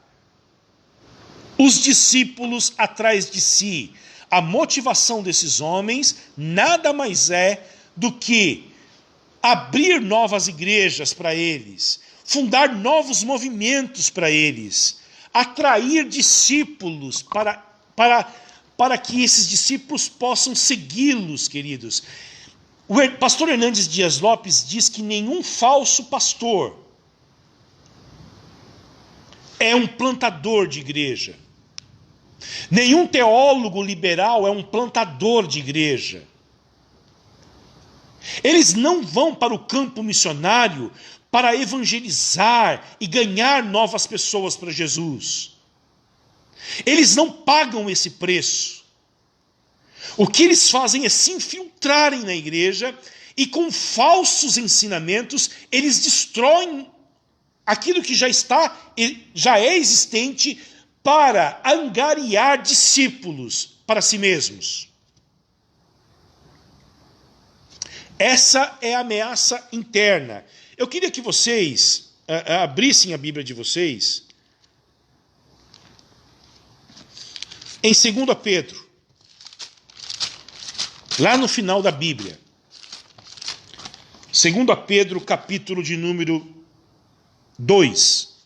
os discípulos atrás de si. A motivação desses homens nada mais é do que abrir novas igrejas para eles, fundar novos movimentos para eles, atrair discípulos para que esses discípulos possam segui-los, queridos. O pastor Hernandes Dias Lopes diz que nenhum falso pastor é um plantador de igreja. Nenhum teólogo liberal é um plantador de igreja. Eles não vão para o campo missionário para evangelizar e ganhar novas pessoas para Jesus. Eles não pagam esse preço. O que eles fazem é se infiltrarem na igreja e com falsos ensinamentos, eles destroem aquilo que já é existente para angariar discípulos para si mesmos. Essa é a ameaça interna. Eu queria que vocês abrissem a Bíblia de vocês em 2 Pedro, lá no final da Bíblia. 2 Pedro, capítulo de número 2.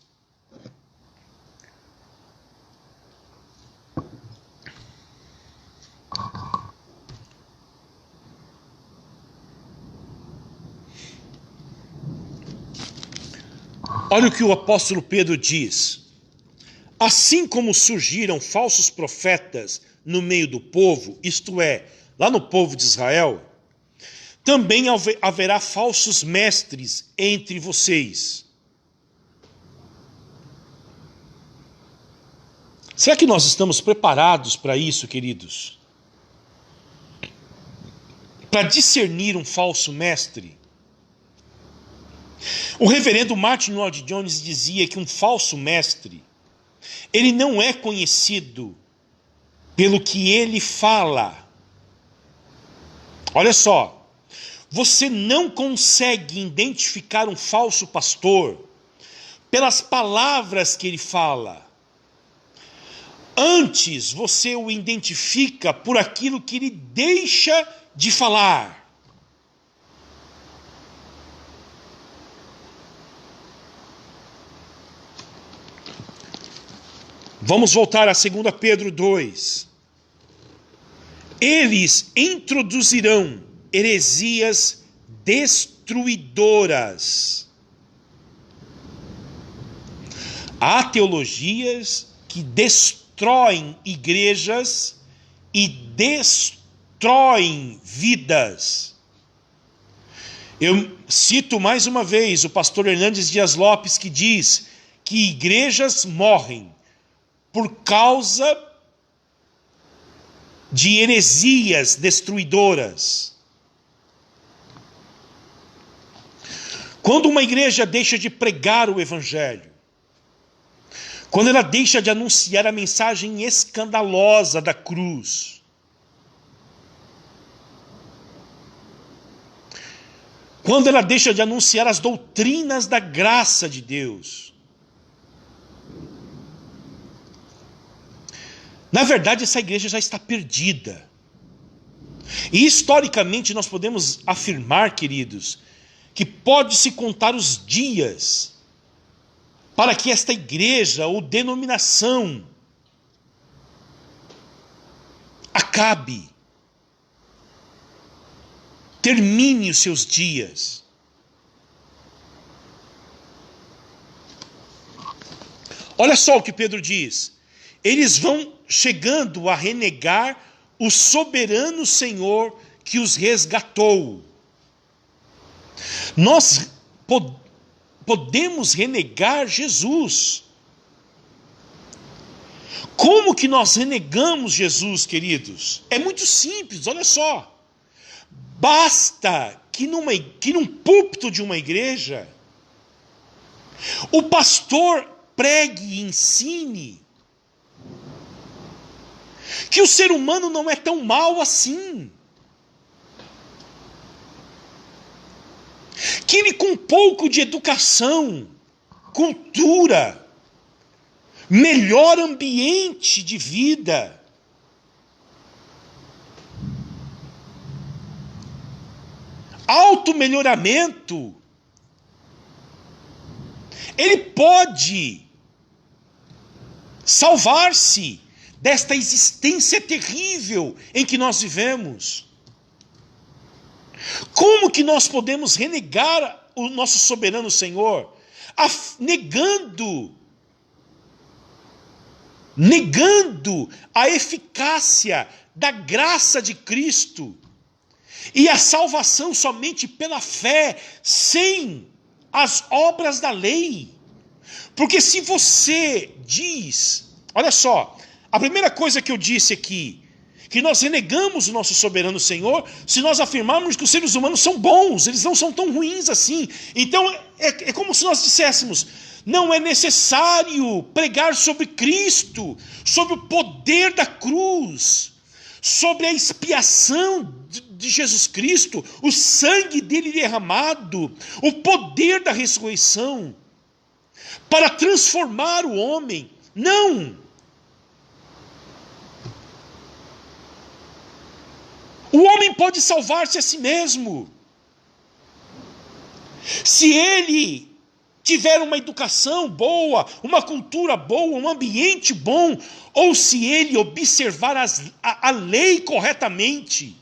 Olha o que o apóstolo Pedro diz. Assim como surgiram falsos profetas no meio do povo, isto é, lá no povo de Israel, também haverá falsos mestres entre vocês. Será que nós estamos preparados para isso, queridos? Para discernir um falso mestre? O reverendo Martin Lloyd-Jones dizia que um falso mestre, ele não é conhecido pelo que ele fala. Olha só, você não consegue identificar um falso pastor pelas palavras que ele fala. Antes, você o identifica por aquilo que ele deixa de falar. Vamos voltar a 2 Pedro 2. Eles introduzirão heresias destruidoras. Há teologias que destroem igrejas e destroem vidas. Eu cito mais uma vez o pastor Hernandes Dias Lopes, que diz que igrejas morrem por causa de heresias destruidoras. Quando uma igreja deixa de pregar o evangelho, quando ela deixa de anunciar a mensagem escandalosa da cruz, quando ela deixa de anunciar as doutrinas da graça de Deus, na verdade, essa igreja já está perdida. E historicamente nós podemos afirmar, queridos, que pode-se contar os dias para que esta igreja ou denominação acabe, termine os seus dias. Olha só o que Pedro diz. Eles vão chegando a renegar o soberano Senhor que os resgatou. Nós podemos renegar Jesus. Como que nós renegamos Jesus, queridos? É muito simples, olha só. Basta que num púlpito de uma igreja, o pastor pregue e ensine que o ser humano não é tão mau assim. Que ele, com um pouco de educação, cultura, melhor ambiente de vida, automelhoramento, ele pode salvar-se desta existência terrível em que nós vivemos. Como que nós podemos renegar o nosso soberano Senhor? Negando a eficácia da graça de Cristo e a salvação somente pela fé, sem as obras da lei. Porque se você diz, olha só, a primeira coisa que eu disse aqui, que nós renegamos o nosso soberano Senhor se nós afirmarmos que os seres humanos são bons, eles não são tão ruins assim. Então é como se nós disséssemos: não é necessário pregar sobre Cristo, sobre o poder da cruz, sobre a expiação de Jesus Cristo, o sangue dele derramado, o poder da ressurreição, para transformar o homem. Não! O homem pode salvar-se a si mesmo, se ele tiver uma educação boa, uma cultura boa, um ambiente bom, ou se ele observar a lei corretamente.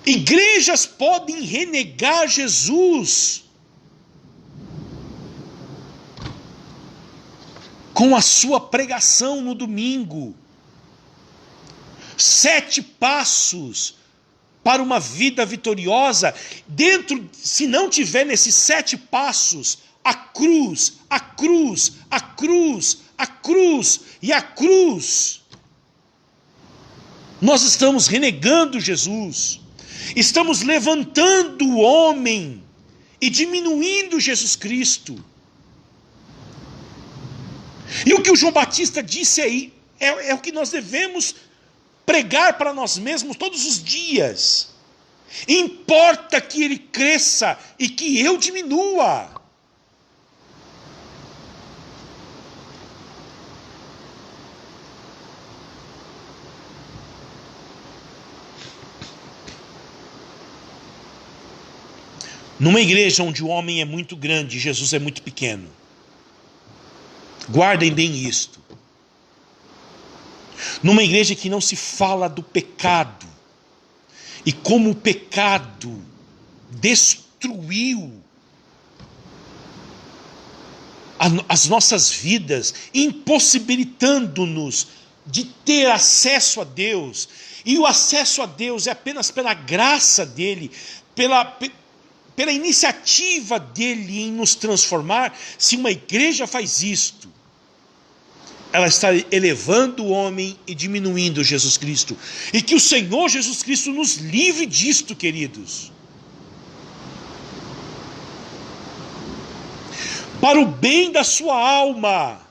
Igrejas podem renegar Jesus com a sua pregação no domingo. 7 passos para uma vida vitoriosa. Dentro, se não tiver nesses 7 passos, a cruz, a cruz, a cruz, a cruz e a cruz, nós estamos renegando Jesus, estamos levantando o homem e diminuindo Jesus Cristo. E o que o João Batista disse aí é o que nós devemos pregar para nós mesmos todos os dias. Importa que ele cresça e que eu diminua. Numa igreja onde o homem é muito grande, Jesus é muito pequeno. Guardem bem isto. Numa igreja que não se fala do pecado, e como o pecado destruiu as nossas vidas, impossibilitando-nos de ter acesso a Deus, e o acesso a Deus é apenas pela graça dele, pela iniciativa dele em nos transformar. Se uma igreja faz isto, ela está elevando o homem e diminuindo Jesus Cristo. E que o Senhor Jesus Cristo nos livre disto, queridos. Para o bem da sua alma.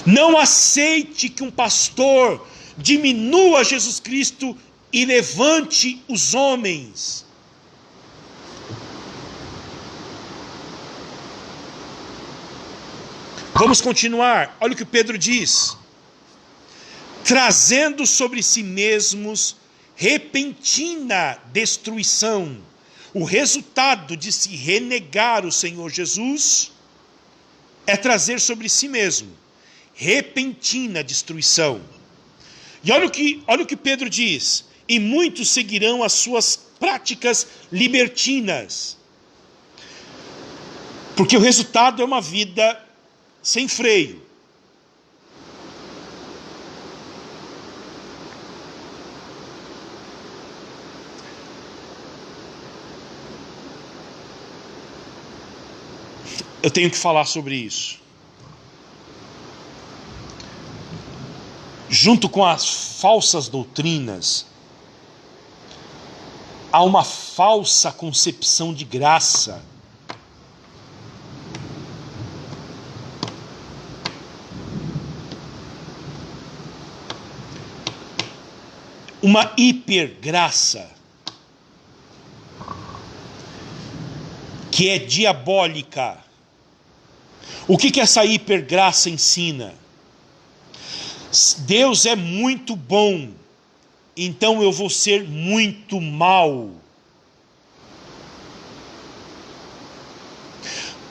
Não aceite que um pastor diminua Jesus Cristo e levante os homens. Vamos continuar. Olha o que Pedro diz: trazendo sobre si mesmos repentina destruição. O resultado de se renegar o Senhor Jesus é trazer sobre si mesmo repentina destruição. E olha o que Pedro diz: e muitos seguirão as suas práticas libertinas. Porque o resultado é uma vida sem freio. Eu tenho que falar sobre isso. Junto com as falsas doutrinas, há uma falsa concepção de graça. Uma hipergraça que é diabólica. O que essa hipergraça ensina? Deus é muito bom, então eu vou ser muito mal.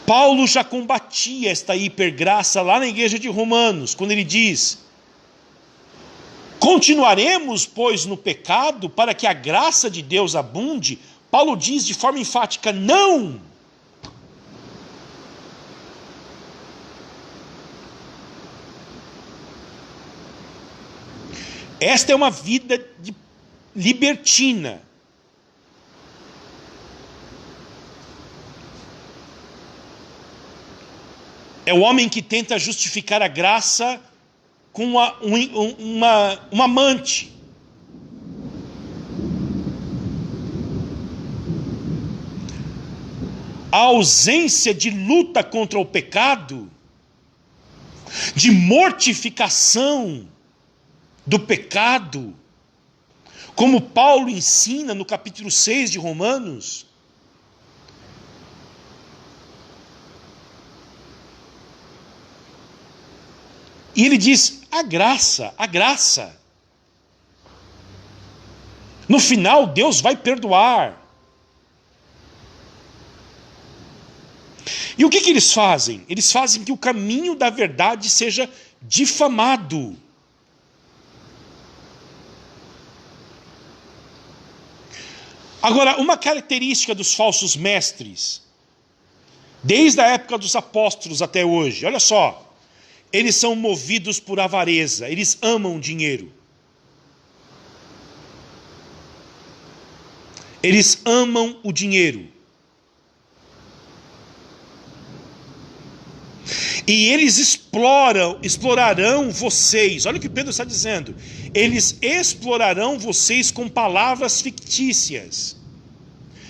Paulo já combatia esta hipergraça lá na igreja de Romanos, quando ele diz: continuaremos, pois, no pecado para que a graça de Deus abunde? Paulo diz de forma enfática: não! Esta é uma vida libertina. É o homem que tenta justificar a graça com uma amante. A ausência de luta contra o pecado, de mortificação do pecado, como Paulo ensina no capítulo 6 de Romanos, e ele diz, a graça. No final, Deus vai perdoar. E o que eles fazem? Eles fazem que o caminho da verdade seja difamado. Agora, uma característica dos falsos mestres, desde a época dos apóstolos até hoje, olha só, eles são movidos por avareza, eles amam dinheiro. Eles amam o dinheiro. E eles explorarão vocês, olha o que Pedro está dizendo, eles explorarão vocês com palavras fictícias.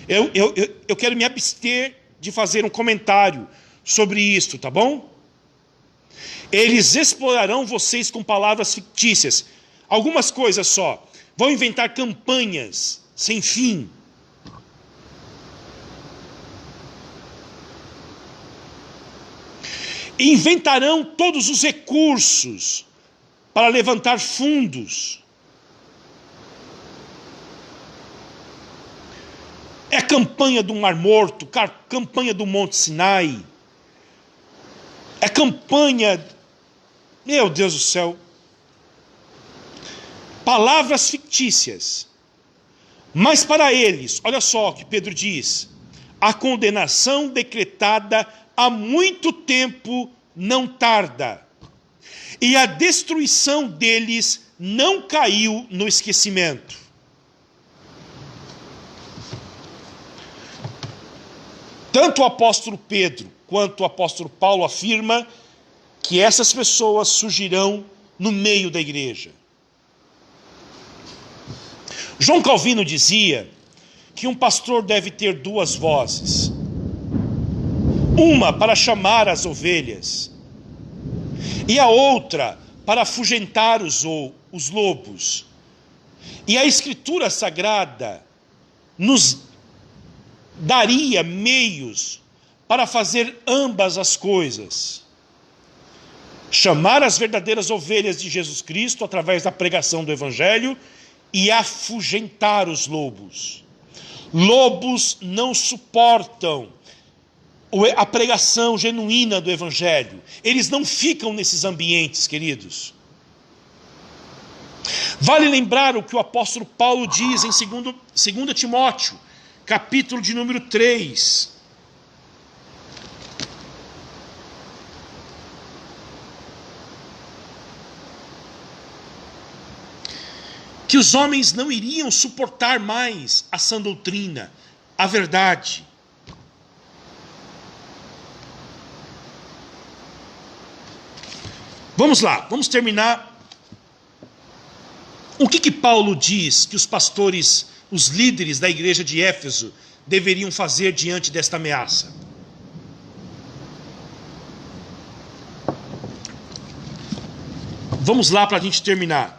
Eu quero me abster de fazer um comentário sobre isso, tá bom? Eles explorarão vocês com palavras fictícias. Algumas coisas só. Vão inventar campanhas sem fim. Inventarão todos os recursos para levantar fundos. É campanha do Mar Morto, campanha do Monte Sinai. É campanha... Meu Deus do céu. Palavras fictícias. Mas para eles, olha só o que Pedro diz. A condenação decretada há muito tempo não tarda. E a destruição deles não caiu no esquecimento. Tanto o apóstolo Pedro quanto o apóstolo Paulo afirma que essas pessoas surgirão no meio da igreja. João Calvino dizia que um pastor deve ter duas vozes. Uma para chamar as ovelhas e a outra para afugentar os lobos. E a Escritura Sagrada nos daria meios para fazer ambas as coisas. Chamar as verdadeiras ovelhas de Jesus Cristo através da pregação do Evangelho e afugentar os lobos. Lobos não suportam a pregação genuína do Evangelho. Eles não ficam nesses ambientes, queridos. Vale lembrar o que o apóstolo Paulo diz em 2 Timóteo, capítulo de número 3. Que os homens não iriam suportar mais a sã doutrina, a verdade. Vamos lá, vamos terminar. O que Paulo diz que os pastores, os líderes da igreja de Éfeso deveriam fazer diante desta ameaça? Vamos lá para a gente terminar.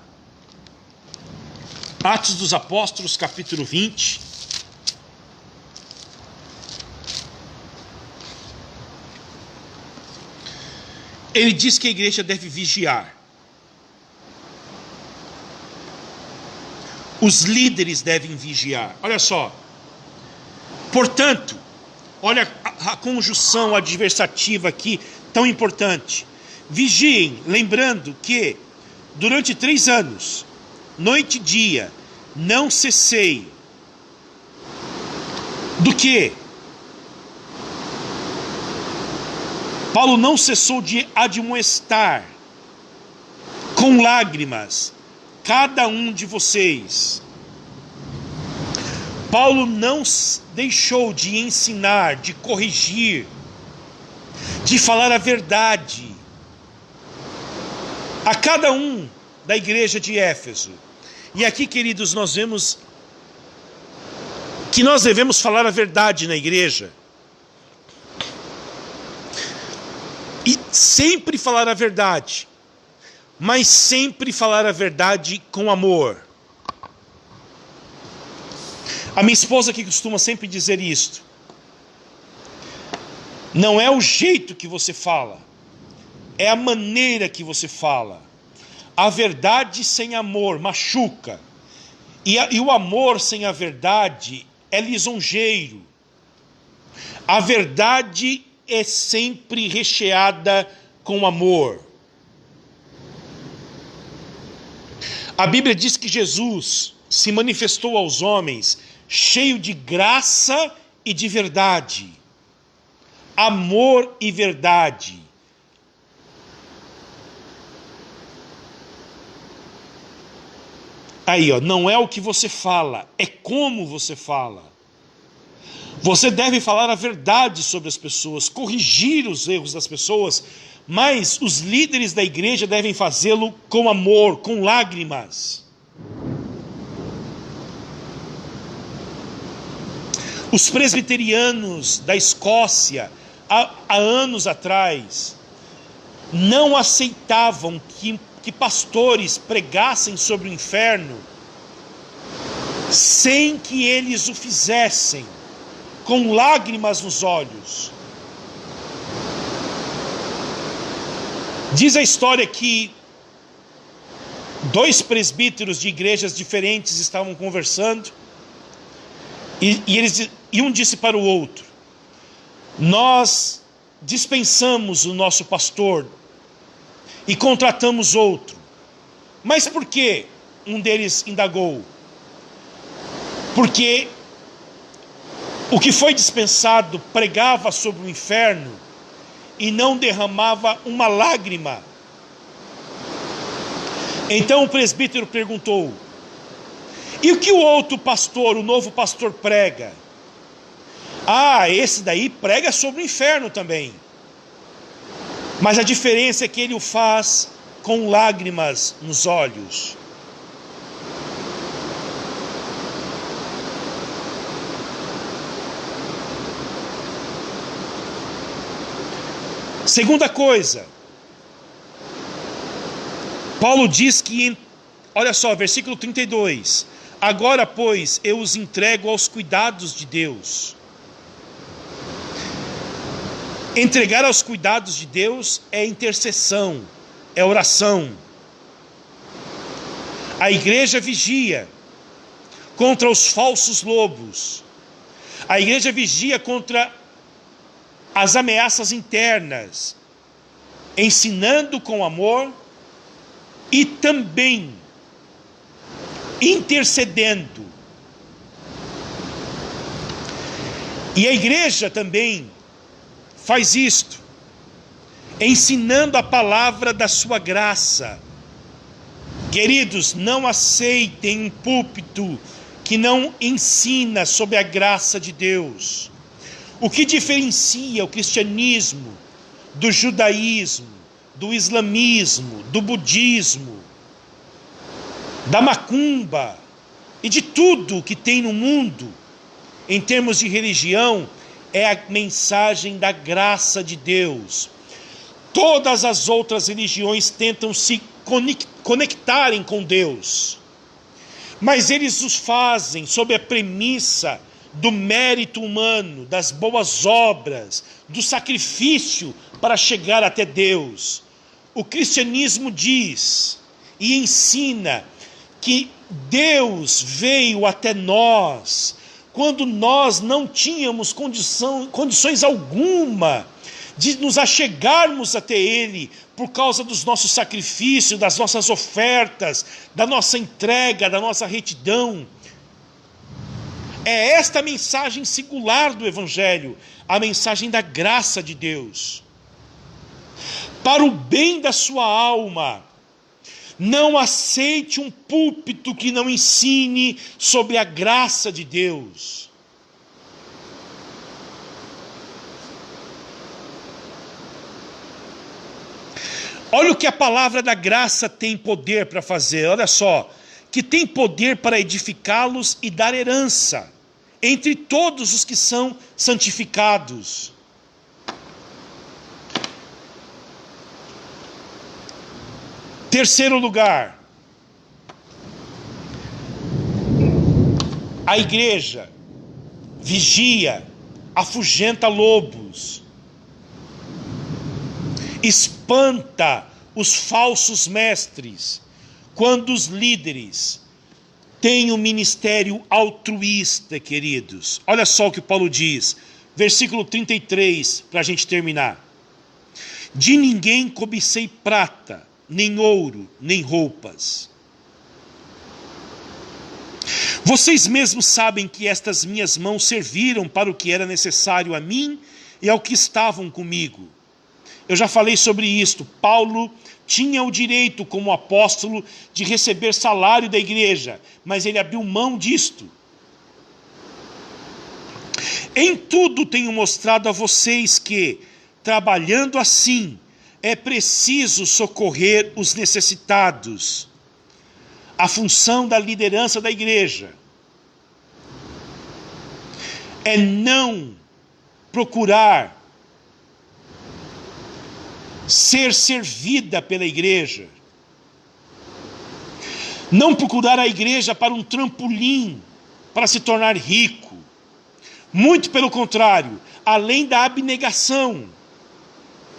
Atos dos Apóstolos, capítulo 20. Ele diz que a igreja deve vigiar. Os líderes devem vigiar. Olha só. Portanto, olha a conjunção adversativa aqui, tão importante. Vigiem, lembrando que durante 3 anos, noite e dia, não cessei. Do que? Paulo não cessou de admoestar com lágrimas cada um de vocês. Paulo não deixou de ensinar, de corrigir de falar a verdade a cada um da igreja de Éfeso. E aqui, queridos, nós vemos que nós devemos falar a verdade na igreja. E sempre falar a verdade, mas sempre falar a verdade com amor. A minha esposa que costuma sempre dizer isto: não é o jeito que você fala, é a maneira que você fala. A verdade sem amor machuca, e o amor sem a verdade é lisonjeiro. A verdade é sempre recheada com amor. A Bíblia diz que Jesus se manifestou aos homens cheio de graça e de verdade. Amor e verdade. Aí, ó, não é o que você fala, é como você fala. Você deve falar a verdade sobre as pessoas, corrigir os erros das pessoas, mas os líderes da igreja devem fazê-lo com amor, com lágrimas. Os presbiterianos da Escócia, há anos atrás, não aceitavam que pastores pregassem sobre o inferno sem que eles o fizessem com lágrimas nos olhos. Diz a história que dois presbíteros de igrejas diferentes estavam conversando e um disse para o outro: nós dispensamos o nosso pastor e contratamos outro. Mas por quê? Um deles indagou. Porque o que foi dispensado pregava sobre o inferno e não derramava uma lágrima. Então o presbítero perguntou: e o que o outro pastor, o novo pastor, prega? Ah, esse daí prega sobre o inferno também. Mas a diferença é que ele o faz com lágrimas nos olhos. Segunda coisa, Paulo diz que, olha só, versículo 32, agora, pois, eu os entrego aos cuidados de Deus. Entregar aos cuidados de Deus é intercessão, é oração. A igreja vigia contra os falsos lobos. A igreja vigia contra as ameaças internas, ensinando com amor e também intercedendo. E a igreja também faz isto, ensinando a palavra da sua graça. Queridos, não aceitem um púlpito que não ensina sobre a graça de Deus. O que diferencia o cristianismo do judaísmo, do islamismo, do budismo, da macumba e de tudo que tem no mundo, em termos de religião, é a mensagem da graça de Deus. Todas as outras religiões tentam se conectarem com Deus, mas eles os fazem sob a premissa do mérito humano, das boas obras, do sacrifício para chegar até Deus. O cristianismo diz e ensina que Deus veio até nós quando nós não tínhamos condições alguma de nos achegarmos até Ele por causa dos nossos sacrifícios, das nossas ofertas, da nossa entrega, da nossa retidão. É esta a mensagem singular do Evangelho, a mensagem da graça de Deus. Para o bem da sua alma, não aceite um púlpito que não ensine sobre a graça de Deus. Olha o que a palavra da graça tem poder para fazer, olha só. Que tem poder para edificá-los e dar herança entre todos os que são santificados. Terceiro lugar, a igreja vigia, afugenta lobos, espanta os falsos mestres, quando os líderes têm um ministério altruísta, queridos. Olha só o que Paulo diz, versículo 33, para a gente terminar. De ninguém cobicei prata, nem ouro, nem roupas. Vocês mesmos sabem que estas minhas mãos serviram para o que era necessário a mim e ao que estavam comigo. Eu já falei sobre isto. Paulo tinha o direito, como apóstolo, de receber salário da igreja, mas ele abriu mão disto. Em tudo tenho mostrado a vocês que, trabalhando assim, é preciso socorrer os necessitados. A função da liderança da igreja é não procurar ser servida pela igreja, não procurar a igreja para um trampolim, para se tornar rico. Muito pelo contrário, além da abnegação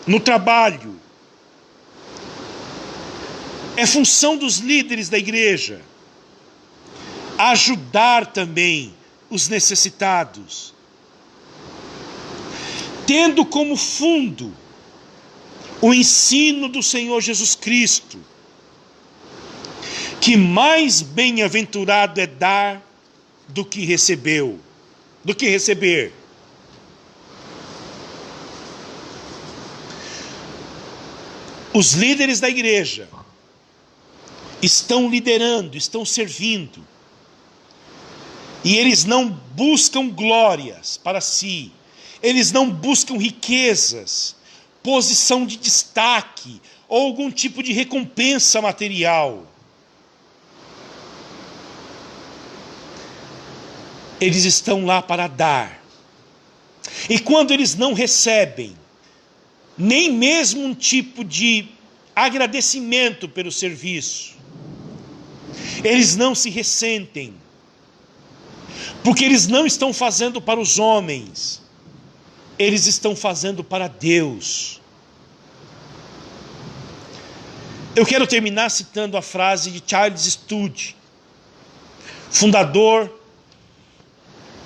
no trabalho, é função dos líderes da igreja ajudar também os necessitados, tendo como fundo o ensino do Senhor Jesus Cristo, que mais bem-aventurado é dar do que receber. Os líderes da igreja estão liderando, estão servindo, e eles não buscam glórias para si, eles não buscam riquezas, posição de destaque, ou algum tipo de recompensa material. Eles estão lá para dar. E quando eles não recebem nem mesmo um tipo de agradecimento pelo serviço, eles não se ressentem, porque eles não estão fazendo para os homens, eles estão fazendo para Deus. Eu quero terminar citando a frase de Charles Studi, fundador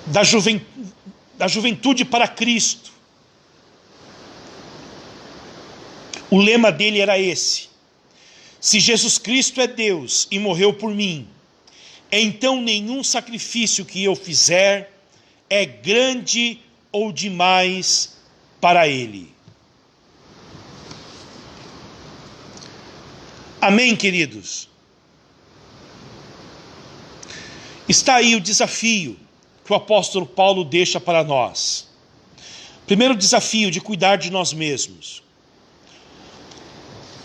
da Juventude para Cristo. O lema dele era esse: se Jesus Cristo é Deus e morreu por mim, então nenhum sacrifício que eu fizer é grande ou demais para ele. Amém, queridos? Está aí o desafio que o apóstolo Paulo deixa para nós. Primeiro desafio, de cuidar de nós mesmos.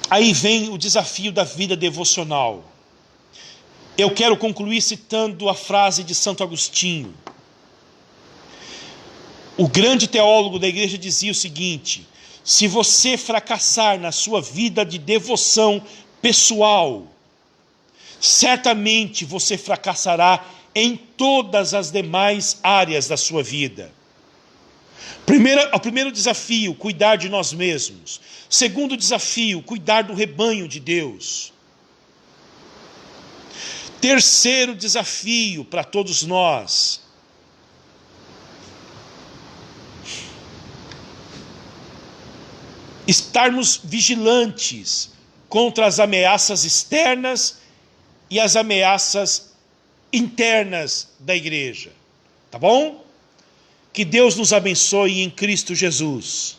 Aí vem o desafio da vida devocional. Eu quero concluir citando a frase de Santo Agostinho. O grande teólogo da igreja dizia o seguinte: se você fracassar na sua vida de devoção pessoal, certamente você fracassará em todas as demais áreas da sua vida. O primeiro desafio, cuidar de nós mesmos. Segundo desafio, cuidar do rebanho de Deus. Terceiro desafio para todos nós: estarmos vigilantes contra as ameaças externas e as ameaças internas da igreja. Tá bom? Que Deus nos abençoe em Cristo Jesus.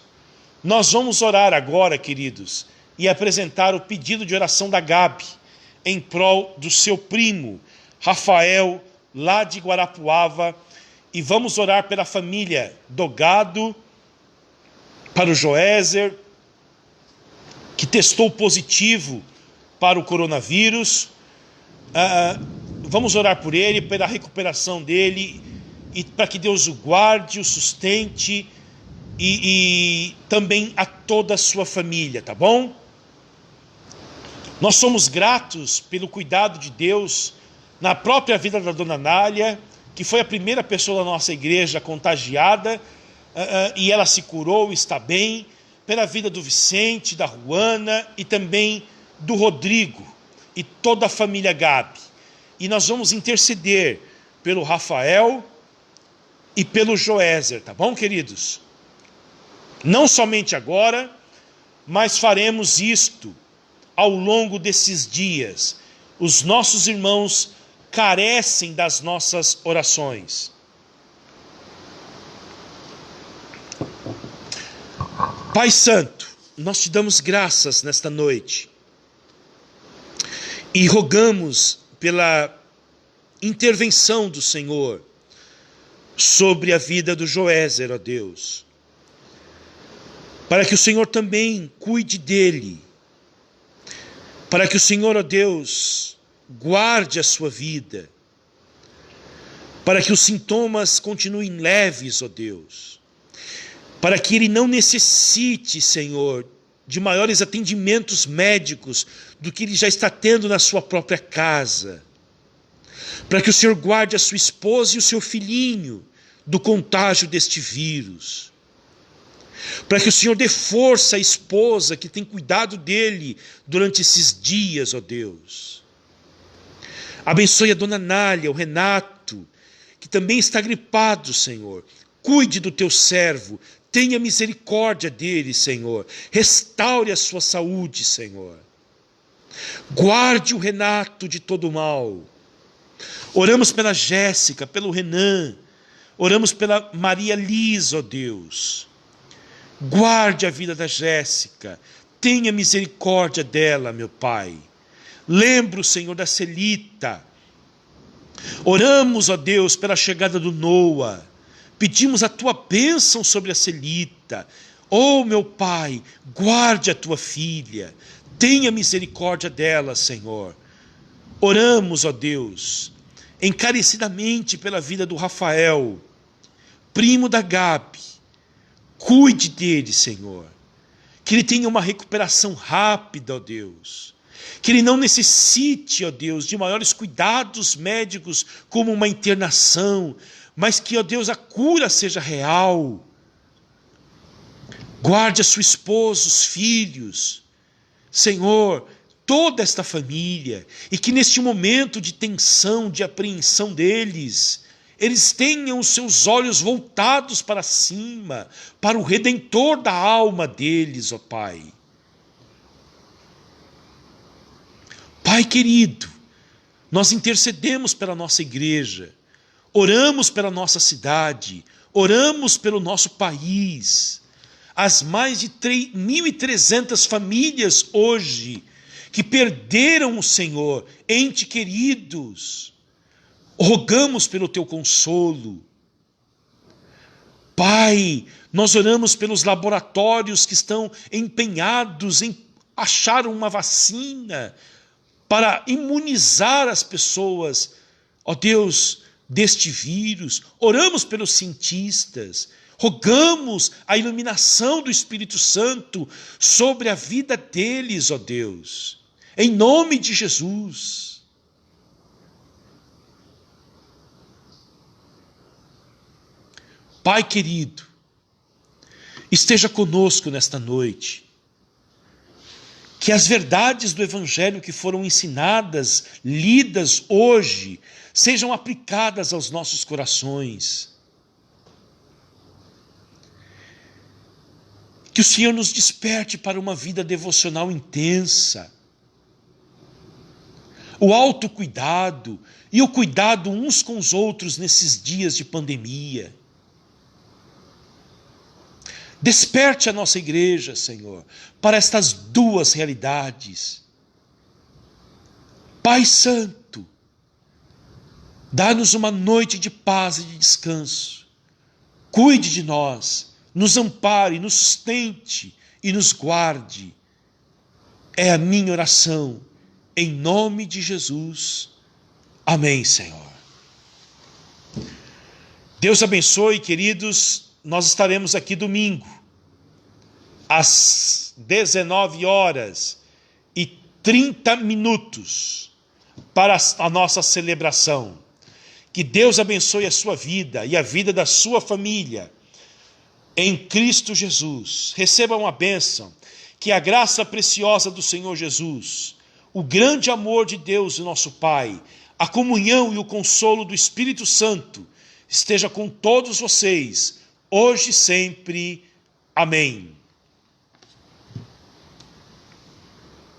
Nós vamos orar agora, queridos, e apresentar o pedido de oração da Gabi, em prol do seu primo, Rafael, lá de Guarapuava, e vamos orar pela família Dogado, para o Joézer, que testou positivo para o coronavírus. Vamos orar por ele, pela recuperação dele, e para que Deus o guarde, o sustente, e também a toda a sua família, tá bom? Nós somos gratos pelo cuidado de Deus na própria vida da dona Nália, que foi a primeira pessoa da nossa igreja contagiada, e ela se curou, está bem, pela vida do Vicente, da Juana e também do Rodrigo e toda a família Gabi. E nós vamos interceder pelo Rafael e pelo Joézer, tá bom, queridos? Não somente agora, mas faremos isto ao longo desses dias. Os nossos irmãos carecem das nossas orações. Pai Santo, nós te damos graças nesta noite e rogamos pela intervenção do Senhor sobre a vida do Joézer, ó Deus, para que o Senhor também cuide dele, para que o Senhor, ó Deus, guarde a sua vida, para que os sintomas continuem leves, ó Deus, para que ele não necessite, Senhor, de maiores atendimentos médicos do que ele já está tendo na sua própria casa, para que o Senhor guarde a sua esposa e o seu filhinho do contágio deste vírus, para que o Senhor dê força à esposa que tem cuidado dele durante esses dias, ó Deus. Abençoe a dona Nália, o Renato, que também está gripado, Senhor. Cuide do teu servo, tenha misericórdia dele, Senhor. Restaure a sua saúde, Senhor. Guarde o Renato de todo mal. Oramos pela Jéssica, pelo Renan. Oramos pela Maria Liz, ó Deus. Guarde a vida da Jéssica. Tenha misericórdia dela, meu Pai. Lembra o Senhor da Celita. Oramos, ó Deus, pela chegada do Noah. Pedimos a tua bênção sobre a Celita. Oh, meu Pai, guarde a tua filha. Tenha misericórdia dela, Senhor. Oramos, ó Deus, encarecidamente pela vida do Rafael, primo da Gabi. Cuide dele, Senhor. Que ele tenha uma recuperação rápida, ó Deus. Que ele não necessite, ó Deus, de maiores cuidados médicos, como uma internação, mas que, ó Deus, a cura seja real. Guarde a sua esposa, os filhos, Senhor, toda esta família, e que neste momento de tensão, de apreensão deles, eles tenham os seus olhos voltados para cima, para o Redentor da alma deles, ó Pai. Pai querido, nós intercedemos pela nossa igreja, oramos pela nossa cidade, oramos pelo nosso país, as mais de 1.300 famílias hoje que perderam o Senhor, entes queridos, rogamos pelo teu consolo. Pai, nós oramos pelos laboratórios que estão empenhados em achar uma vacina para imunizar as pessoas, ó Deus, deste vírus. Oramos pelos cientistas, rogamos a iluminação do Espírito Santo sobre a vida deles, ó Deus, em nome de Jesus. Pai querido, esteja conosco nesta noite, que as verdades do Evangelho que foram ensinadas, lidas hoje, sejam aplicadas aos nossos corações. Que o Senhor nos desperte para uma vida devocional intensa. O autocuidado e o cuidado uns com os outros nesses dias de pandemia. Desperte a nossa igreja, Senhor, para estas duas realidades. Pai Santo, dá-nos uma noite de paz e de descanso. Cuide de nós, nos ampare, nos sustente e nos guarde. É a minha oração, em nome de Jesus. Amém, Senhor. Deus abençoe, queridos. Nós estaremos aqui domingo, às 19h30, para a nossa celebração. Que Deus abençoe a sua vida e a vida da sua família, em Cristo Jesus. Receba uma bênção. Que a graça preciosa do Senhor Jesus, o grande amor de Deus, o nosso Pai, a comunhão e o consolo do Espírito Santo esteja com todos vocês, hoje e sempre. Amém.